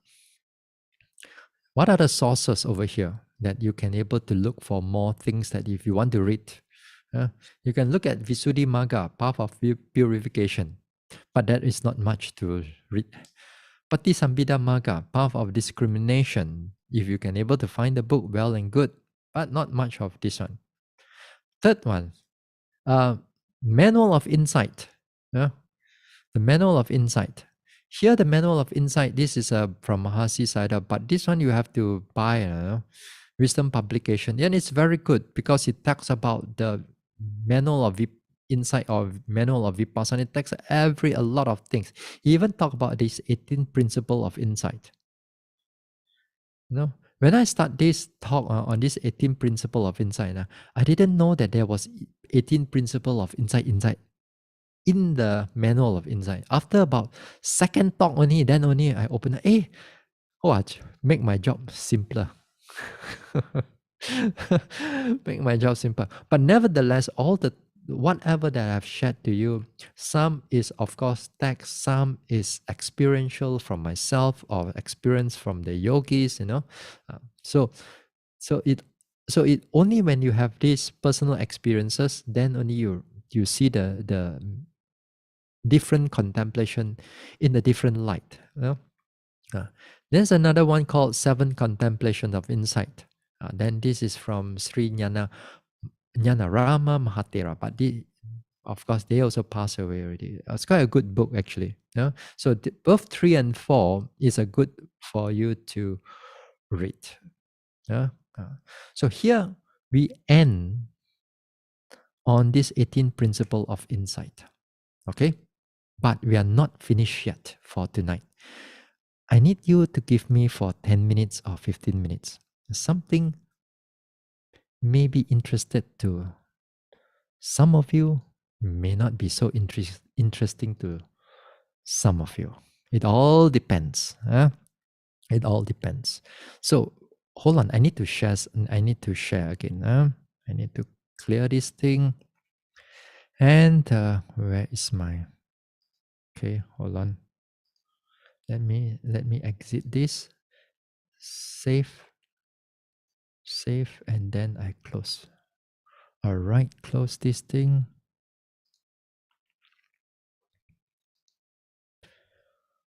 what are the sources over here that you can able to look for more things that if you want to read? You can look at Visuddhimagga, path of purification, but that is not much to read. Patisambhida Magga, path of discrimination. If you can able to find the book, well and good, but not much of this one. Third one, Manual of Insight. The Manual of Insight. Here, the Manual of Insight, this is from Mahasi Sayadaw, but this one you have to buy Wisdom publication. And it's very good because it talks about the Manual of Insight or Manual of Vipassana. It takes a lot of things. He even talk about this 18 principle of insight. When I start this talk on this 18 principle of insight, I didn't know that there was 18 principle of insight in the Manual of Insight. After about second talk only, then only I open it. Make my job simpler. Make my job simpler. But nevertheless, whatever that I've shared to you, some is of course text, some is experiential from myself or experience from the yogis, So it only when you have these personal experiences, then only you see the different contemplation in a different light. There's another one called 7 Contemplations of Insight. Then this is from Sri Jnana Rama Mahatera, but of course they also passed away already. It's quite a good book actually. So both 3 and 4 is a good for you to read. So here we end on this 18 principle of insight. Okay, but we are not finished yet for tonight. I need you to give me for 10 minutes or 15 minutes something may be interested to some of you, may not be so interesting to some of you. It all depends. It all depends. So hold on, I need to share again. I need to clear this thing. And where is my... Okay, hold on. Let me exit this. Save, and then I close. All right, close this thing.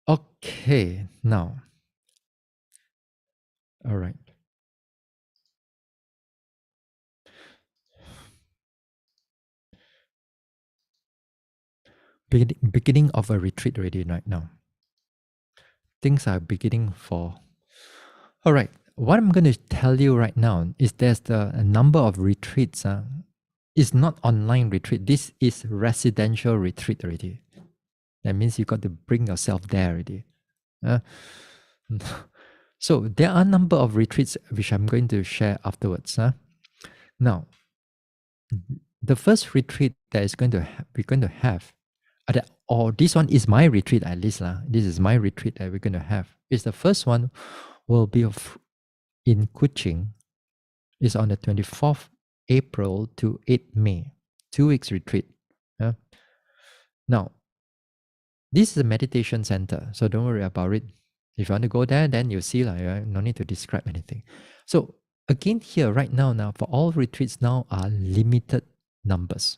Okay, now. All right. Beginning of a retreat already right now. Things are beginning for... All right, what I'm going to tell you right now is there's a number of retreats. It's not online retreat. This is residential retreat already. That means you got to bring yourself there already. So there are a number of retreats which I'm going to share afterwards. Now, the first retreat that is we're going to have, or this one is my retreat at least. This is my retreat that we're going to have. Is the first one will be in Kuching. It's on the 24th April to 8th May. 2 weeks retreat. Now, this is a meditation center, so don't worry about it. If you want to go there, then you see, no need to describe anything. So again here, right now, for all retreats now are limited numbers.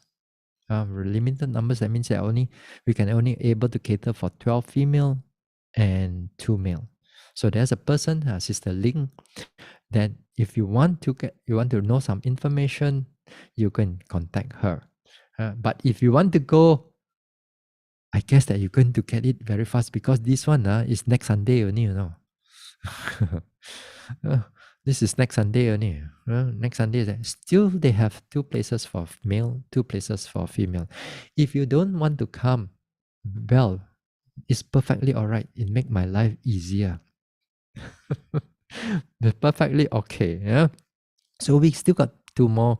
Limited numbers, that means that we can only able to cater for 12 female and 2 male. So there's a person, Sister Ling, that if you want to know some information, you can contact her. But if you want to go, I guess that you're going to get it very fast because this one is next Sunday only, you know. Uh, this is next Sunday only. Next Sunday, still they have 2 places for male, 2 places for female. If you don't want to come, well, it's perfectly all right. It make my life easier. It's perfectly okay. Yeah. So we still got 2 more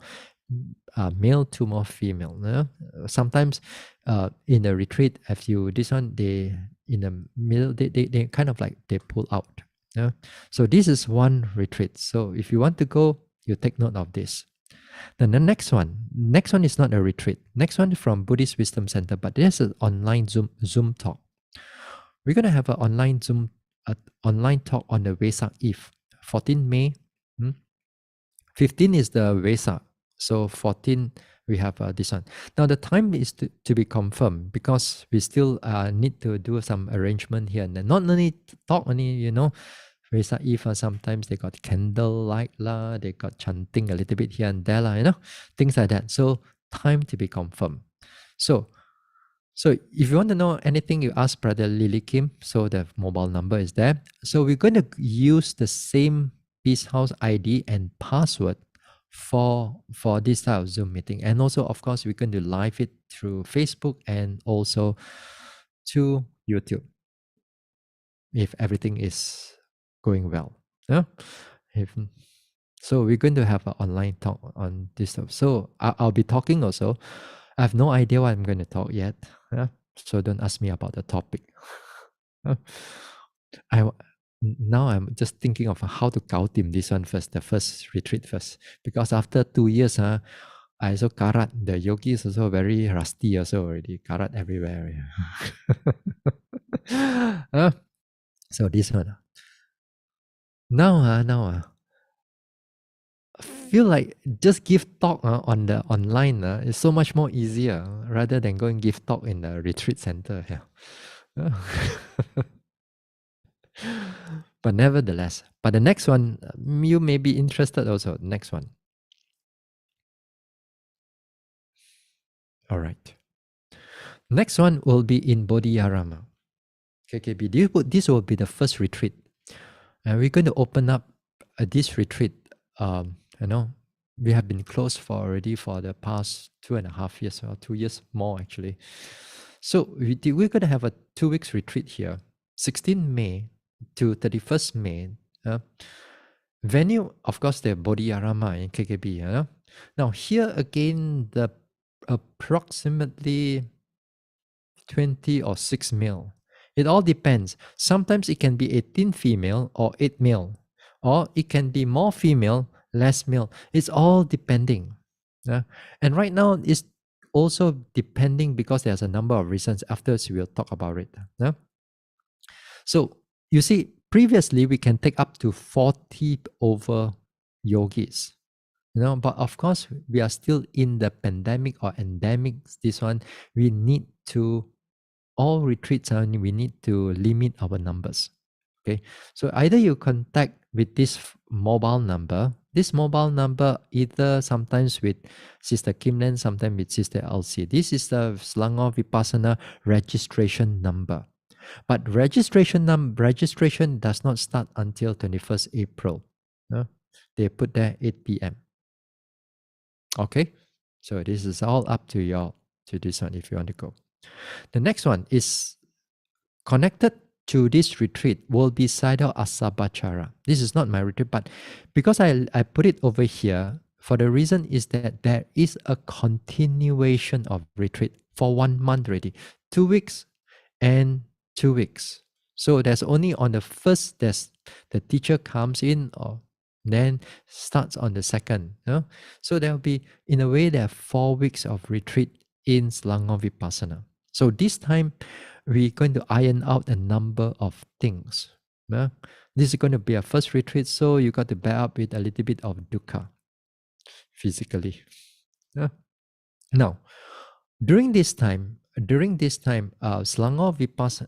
male, 2 more female. Yeah? Sometimes in the retreat, if you this one, they in the middle, they kind of like they pull out. Yeah? So this is one retreat. So if you want to go, you take note of this. Then the next one is not a retreat. Next one is from Buddhist Wisdom Center, but there's an online Zoom talk. We're gonna have an online talk on the Vesak Eve, 14 May. 15 is the Vesak. So 14, we have this one. Now the time is to be confirmed because we still need to do some arrangement here and then. Not only talk, only, you know, Vesak Eve, sometimes they got candlelight lah, they got chanting a little bit here and there lah, you know, things like that. So time to be confirmed. So if you want to know anything, you ask Brother Lily Kim. So the mobile number is there. So we're going to use the same Peace House ID and password for this type of Zoom meeting. And also, of course, we're going to live it through Facebook and also to YouTube if everything is going well. Yeah? So we're going to have an online talk on this stuff. So I'll be talking also. I have no idea what I'm going to talk yet. Yeah? So don't ask me about the topic. Now I'm just thinking of how to gautim this one first, the first retreat first. Because after 2 years, I also karat. The yogi is also very rusty also already. Karat everywhere. So this one. Now, I feel like just give talk on the online is so much more easier rather than go and give talk in the retreat center. Yeah. But nevertheless, but the next one, you may be interested also. Next one. All right. Next one will be in Bodhiyarama. KKB. This will be the first retreat. And we're going to open up this retreat. We have been closed for the past 2.5 years, or 2 years more actually. So we're going to have a 2 weeks retreat here, 16 May to 31st May. Venue, of course, the Bodhiyarama in KKB. Now here again, the approximately 20 or 6 male. It all depends. Sometimes it can be 18 female or 8 male, or it can be more female, less male. It's all depending. And right now it's also depending because there's a number of reasons. Afterwards, we'll talk about it. So you see, previously we can take up to 40 over yogis. But of course, we are still in the pandemic or endemic. This one, we need to, all retreats, we need to limit our numbers. Okay, so either you contact with this mobile number. This mobile number, either sometimes with Sister Kimlen, sometimes with Sister Elsie. This is the Selangor Vipassana registration number. But registration does not start until 21st April. They put there 8 p.m. Okay, so this is all up to y'all to this one if you want to go. The next one is connected to this retreat will be Sayadaw Asabachara. This is not my retreat, but because I put it over here, for the reason is that there is a continuation of retreat for 1 month already. 2 weeks and 2 weeks. So there's only on the first, there's the teacher comes in or then starts on the second. So there will be, in a way, there are 4 weeks of retreat in Selangor Vipassana. So this time, we're going to iron out a number of things. This is going to be a first retreat, so you got to bear up with a little bit of dukkha physically. Now, during this time, Selangor Vipassana,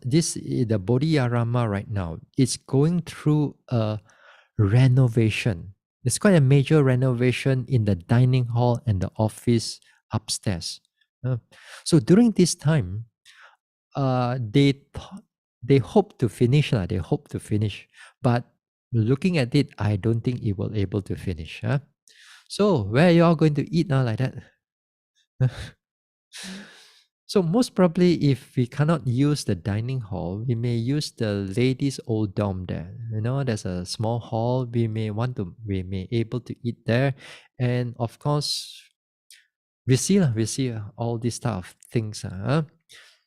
the Bodhiyarama right now, is going through a renovation. There's quite a major renovation in the dining hall and the office upstairs. Uh, so during this time, they hope to finish lah. They hope to finish, but looking at it, I don't think it will able to finish. Huh? So where you all going to eat now like that? So most probably, if we cannot use the dining hall, we may use the ladies' old dorm there. You know, there's a small hall. We may able to eat there, and of course, we see all these stuff things.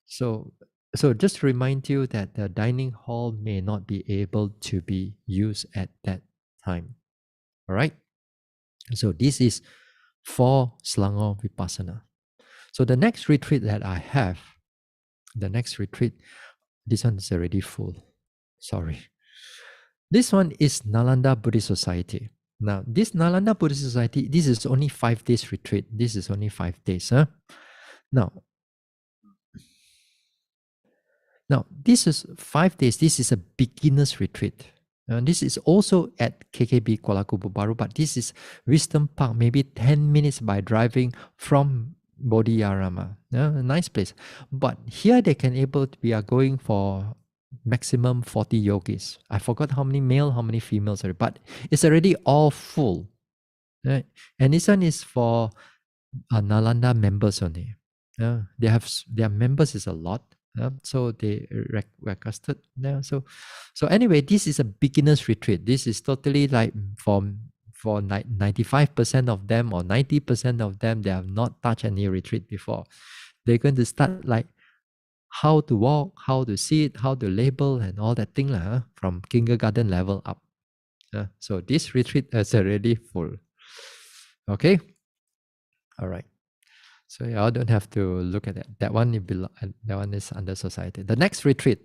So, so just to remind you that the dining hall may not be able to be used at that time. All right. So this is for Selangor Vipassana. So the next retreat that I have, the next retreat, this one is already full. Sorry. This one is Nalanda Buddhist Society. Now, this Nalanda Buddhist Society, this is only 5 days retreat. This is only 5 days. Huh? Now, this is 5 days. This is a beginner's retreat. This is also at KKB Kuala Kubu Baru, but this is Wisdom Park, maybe 10 minutes by driving from Bodhiyarama. A nice place. But here we are going for maximum 40 yogis. I forgot how many male, how many females, but it's already all full. Right? And this one is for Nalanda members only. Their members is a lot. So they requested. So anyway, this is a beginner's retreat. This is totally like for 95% of them or 90% of them, they have not touched any retreat before. They're going to start like how to walk, how to sit, how to label, and all that thing from kindergarten level up. So this retreat is already full. Okay. All right. So y'all don't have to look at that. That one is under society. The next retreat.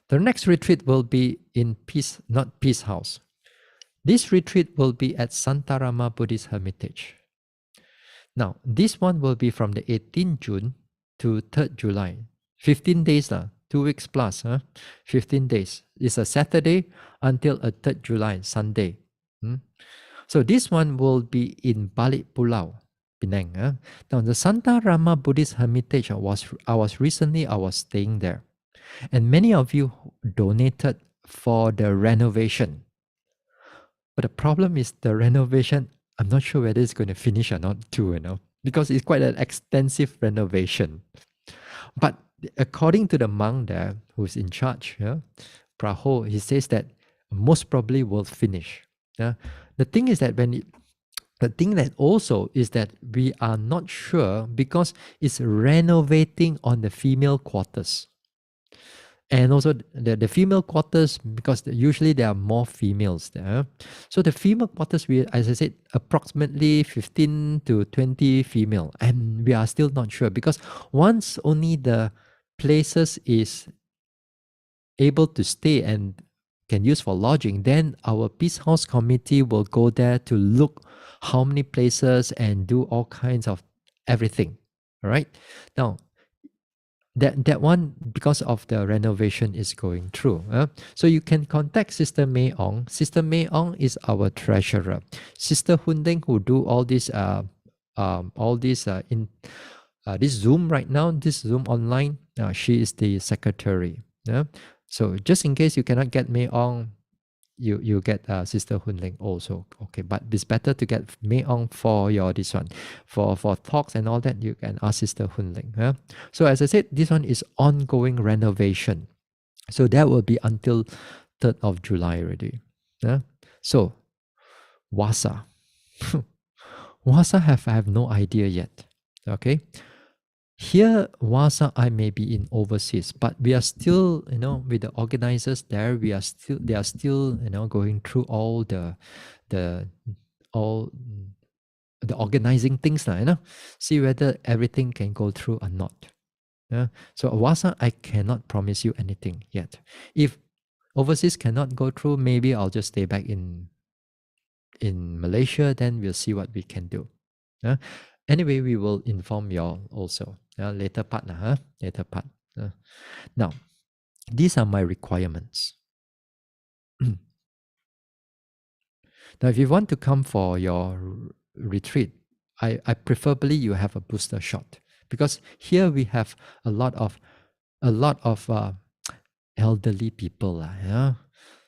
The next retreat will be in Peace, not Peace House. This retreat will be at Santarama Buddhist Hermitage. Now, this one will be from the 18th June to 3rd July. 15 days, 2 weeks plus, 15 days. It's a Saturday until a 3rd July, Sunday. So this one will be in Balik Pulau, Penang. Now the Santa Rama Buddhist Hermitage I was staying there, and many of you donated for the renovation. But the problem is the renovation. I'm not sure whether it's going to finish or not too, because it's quite an extensive renovation. But according to the monk there who's in charge, Praho, he says that most probably will finish. The thing is that the thing that also is that we are not sure because it's renovating on the female quarters. And also the female quarters, because usually there are more females there. So the female quarters, as I said, approximately 15 to 20 female. And we are still not sure because once only the places is able to stay and can use for lodging, then our Peace House committee will go there to look how many places and do all kinds of everything. All right. Now, that one, because of the renovation, is going through. So you can contact Sister May Ong. Sister May Ong is our treasurer. Sister Hunding, who do all this in this Zoom right now, this Zoom online, she is the secretary. So just in case you cannot get May Ong, you get Sister Hunling also. Okay, but it's better to get May Ong for your this one. For talks and all that, you can ask Sister Hunling. So as I said, this one is ongoing renovation. So that will be until 3rd of July already. So Wasa. Wasa I have no idea yet. Okay. Here, Wasa, I may be in overseas, but we are still, with the organizers there, they are still, going through all the organizing things, see whether everything can go through or not. So Wasa, I cannot promise you anything yet. If overseas cannot go through, maybe I'll just stay back in Malaysia, then we'll see what we can do. Anyway, we will inform you all also. Later part. Later part. Now, these are my requirements. Now, if you want to come for your retreat, I preferably you have a booster shot, because here we have a lot of elderly people, yeah.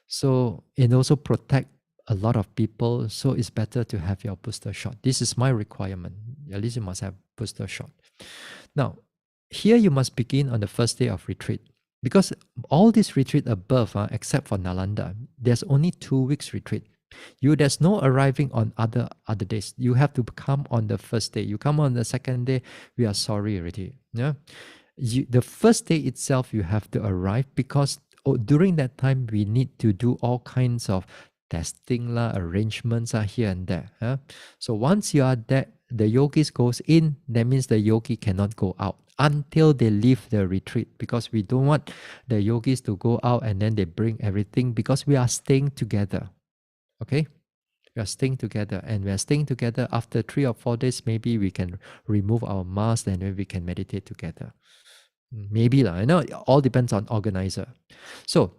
So it also protect a lot of people. So it's better to have your booster shot. This is my requirement. At least you must have booster shot. Now, here you must begin on the first day of retreat, because all these retreat above, except for Nalanda, there's only 2 weeks retreat. There's no arriving on other days. You have to come on the first day. You come on the second day, we are sorry already. Yeah, the first day itself you have to arrive, because during that time we need to do all kinds of testing arrangements here and there. So once you are there, the yogis goes in, that means the yogi cannot go out until they leave the retreat, because we don't want the yogis to go out and then they bring everything, because we are staying together. Okay, we are staying together, and we are staying together. After 3 or 4 days, maybe we can remove our mask and then we can meditate together. Maybe lah. I know it all depends on organizer. So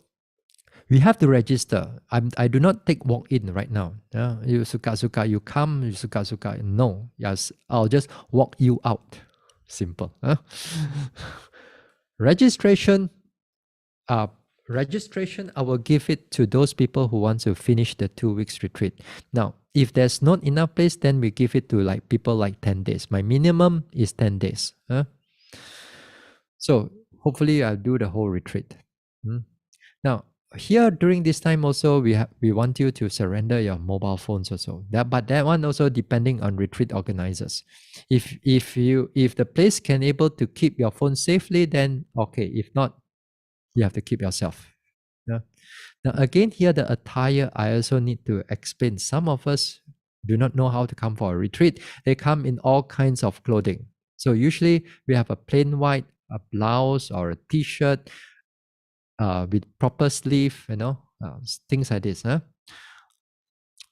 we have to register. I do not take walk in right now. You suka you come. You suka no. Yes, I'll just walk you out. Simple. Registration. Registration, I will give it to those people who want to finish the 2 weeks retreat. Now, if there's not enough place, then we give it to like people like 10 days. My minimum is 10 days. So hopefully I'll do the whole retreat. Now, here during this time also, we want you to surrender your mobile phones also. But that one also depending on retreat organizers. If the place can able to keep your phone safely, then okay. If not, you have to keep yourself. Now again, here the attire, I also need to explain. Some of us do not know how to come for a retreat. They come in all kinds of clothing. So usually we have a plain white, a blouse or a t-shirt with proper sleeve, things like this.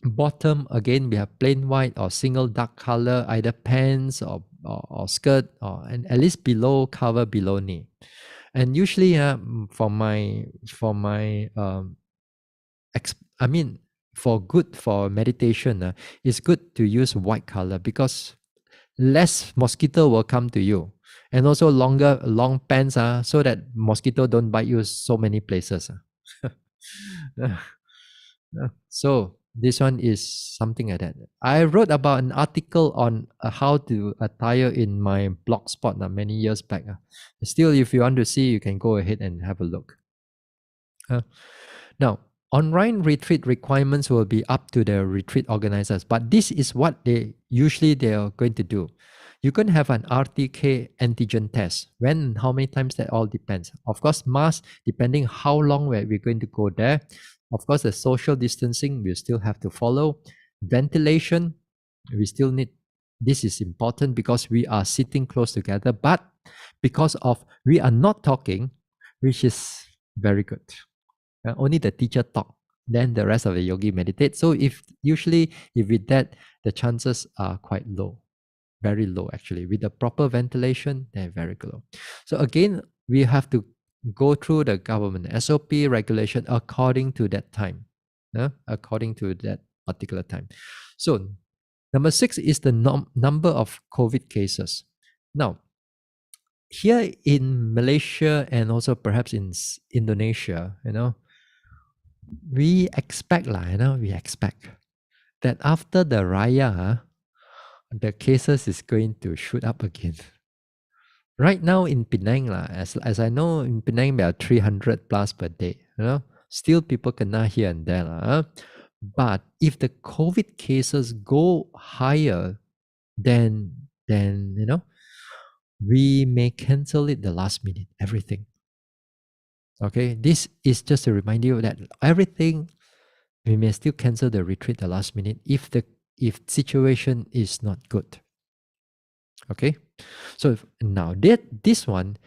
Bottom, again, we have plain white or single dark color, either pants or skirt, and at least below, cover below knee. And usually for meditation, it's good to use white color, because less mosquito will come to you, and also long pants so that mosquito don't bite you so many places. So this one is something like that. I wrote about an article on how to attire in my blog spot many years back. Still, if you want to see, you can go ahead and have a look. Now, online retreat requirements will be up to the retreat organizers, but this is what they are going to do. You can have an RTK antigen test. When and how many times, that all depends. Of course, mask, depending how long we're going to go there. Of course, the social distancing we still have to follow. Ventilation, we still need. This is important because we are sitting close together, but because of we are not talking, which is very good. Only the teacher talk, then the rest of the yogi meditate. So if with that, the chances are quite low, very low actually. With the proper ventilation, they're very low. So again, we have to go through the government SOP regulation according to that time, according to that particular time. So number 6 is the number of COVID cases. Now, here in Malaysia and also perhaps in Indonesia, we expect that after the Raya, the cases is going to shoot up again. Right now in Penang, as I know, in Penang there are 300 plus per day. Still people kena here and there. But if the COVID cases go higher, then we may cancel it the last minute, everything. Okay, this is just to remind you that everything, we may still cancel the retreat the last minute if situation is not good. Okay, so now this one,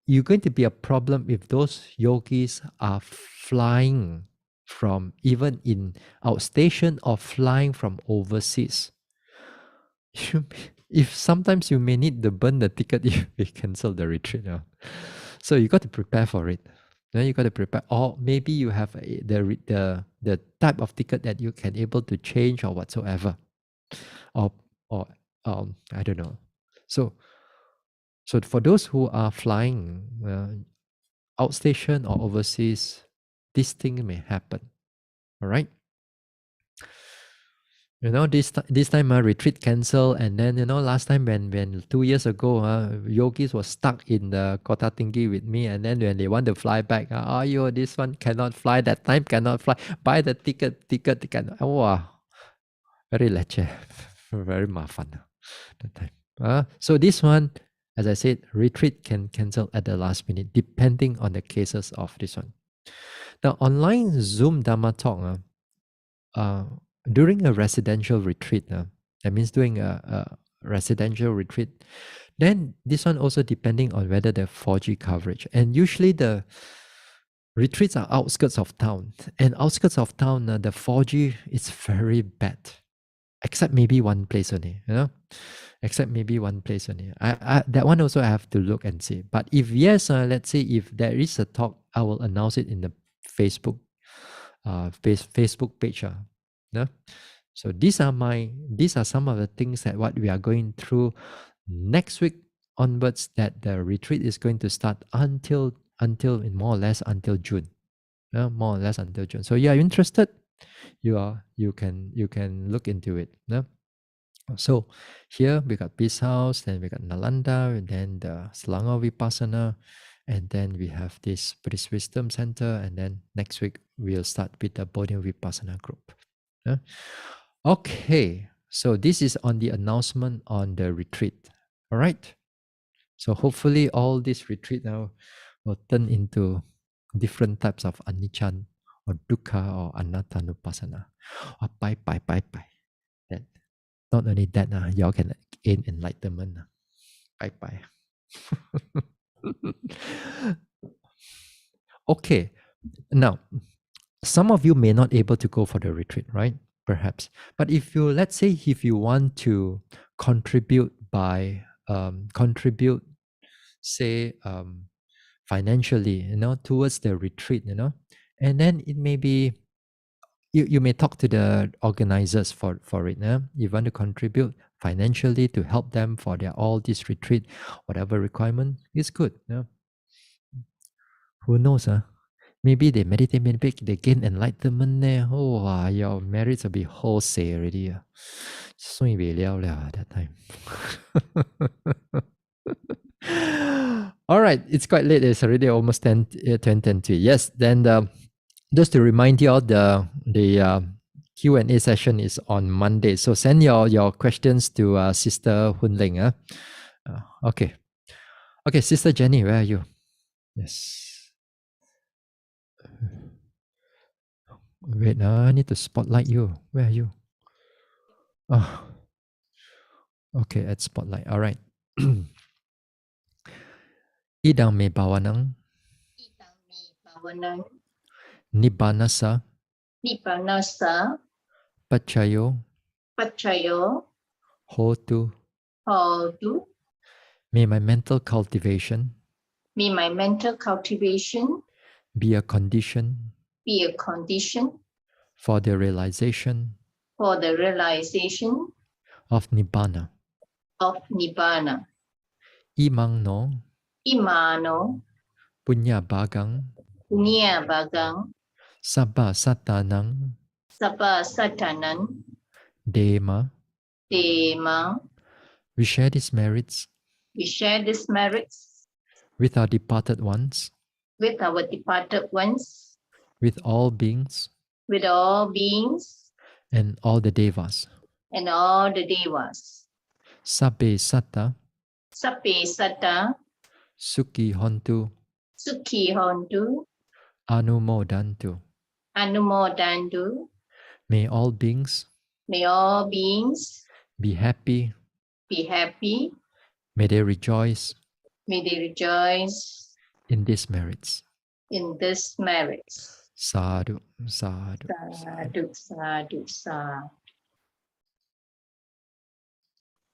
you're going to be a problem if those yogis are flying from even in outstation or flying from overseas. If sometimes you may need to burn the ticket if we cancel the retreat. So you got to prepare for it. Then you got to prepare, or maybe you have the type of ticket that you can able to change or whatsoever, or or I don't know. So for those who are flying outstation or overseas, this thing may happen. All right. This time retreat cancel, and then last time when 2 years ago yogis was stuck in the Kota Tinggi with me, and then when they want to fly back, this one cannot fly, that time cannot fly, buy the ticket cannot. Wow, very leceh, very mafan that time. So this one, as I said, retreat can cancel at the last minute depending on the cases of this one. The online Zoom Dhamma Talk during a residential retreat, that means doing a residential retreat, then this one also depending on whether the 4G coverage. And usually the retreats are outskirts of town. And outskirts of town, the 4G is very bad. Except maybe one place only, Except maybe one place only. That one also I have to look and see. But if yes, let's say if there is a talk, I will announce it in the Facebook Facebook page. Yeah? So these are some of the things that what we are going through next week onwards, that the retreat is going to start until more or less until June. More or less until June. So you are interested, you can look into it. Yeah? So here we got Peace House, then we got Nalanda, and then the Selangor Vipassana, and then we have this Buddhist Wisdom Center, and then next week we'll start with the Bodhi Vipassana group. Yeah? Okay, so this is on the announcement on the retreat. All right. So hopefully all this retreat now will turn into different types of anicca or dukkha or anattanupassana. Or bye. That not only that, y'all can gain enlightenment. Bye. Okay, now some of you may not able to go for the retreat, right? Perhaps, but if you, let's say, if you want to contribute by say financially, towards the retreat, and then it may be you may talk to the organizers for it. You want to contribute financially to help them for their all this retreat, whatever requirement is good. Who knows? Maybe they meditate, maybe they gain enlightenment there. Oh, your merits will be wholesale already. Sui bei liao that time. All right, it's quite late. It's already almost 10 to. Yes, then just to remind you all, the Q&A session is on Monday. So send your questions to Sister Hun Ling. Okay. Okay, Sister Jenny, where are you? Yes. Wait, I need to spotlight you. Where are you? Oh, okay, at spotlight. All right. Idang me bawanang Bawanang nibbanasa Nippanasa pachayo Pachayo hotu. Hotu. May my mental cultivation May my mental cultivation be a condition be a condition for the realization for the realization of nibbana. of Nibbana. Imang no Imano punya bagang Punya Bagang sabba satanang Sabha Satanan dema. Dema. We share these merits We share these merits with our departed ones, with our departed ones, with all beings with all beings, and all the devas. and all the devas. Sabbe satta Sape Sata sukhi hontu Sukhi Hontu anumodantu. Anumodantu. May all beings May all beings be happy. be happy. May they rejoice May they rejoice in these merits. in this merits. Sadhu, sadhu. Sadhu, sadhu, sadhu.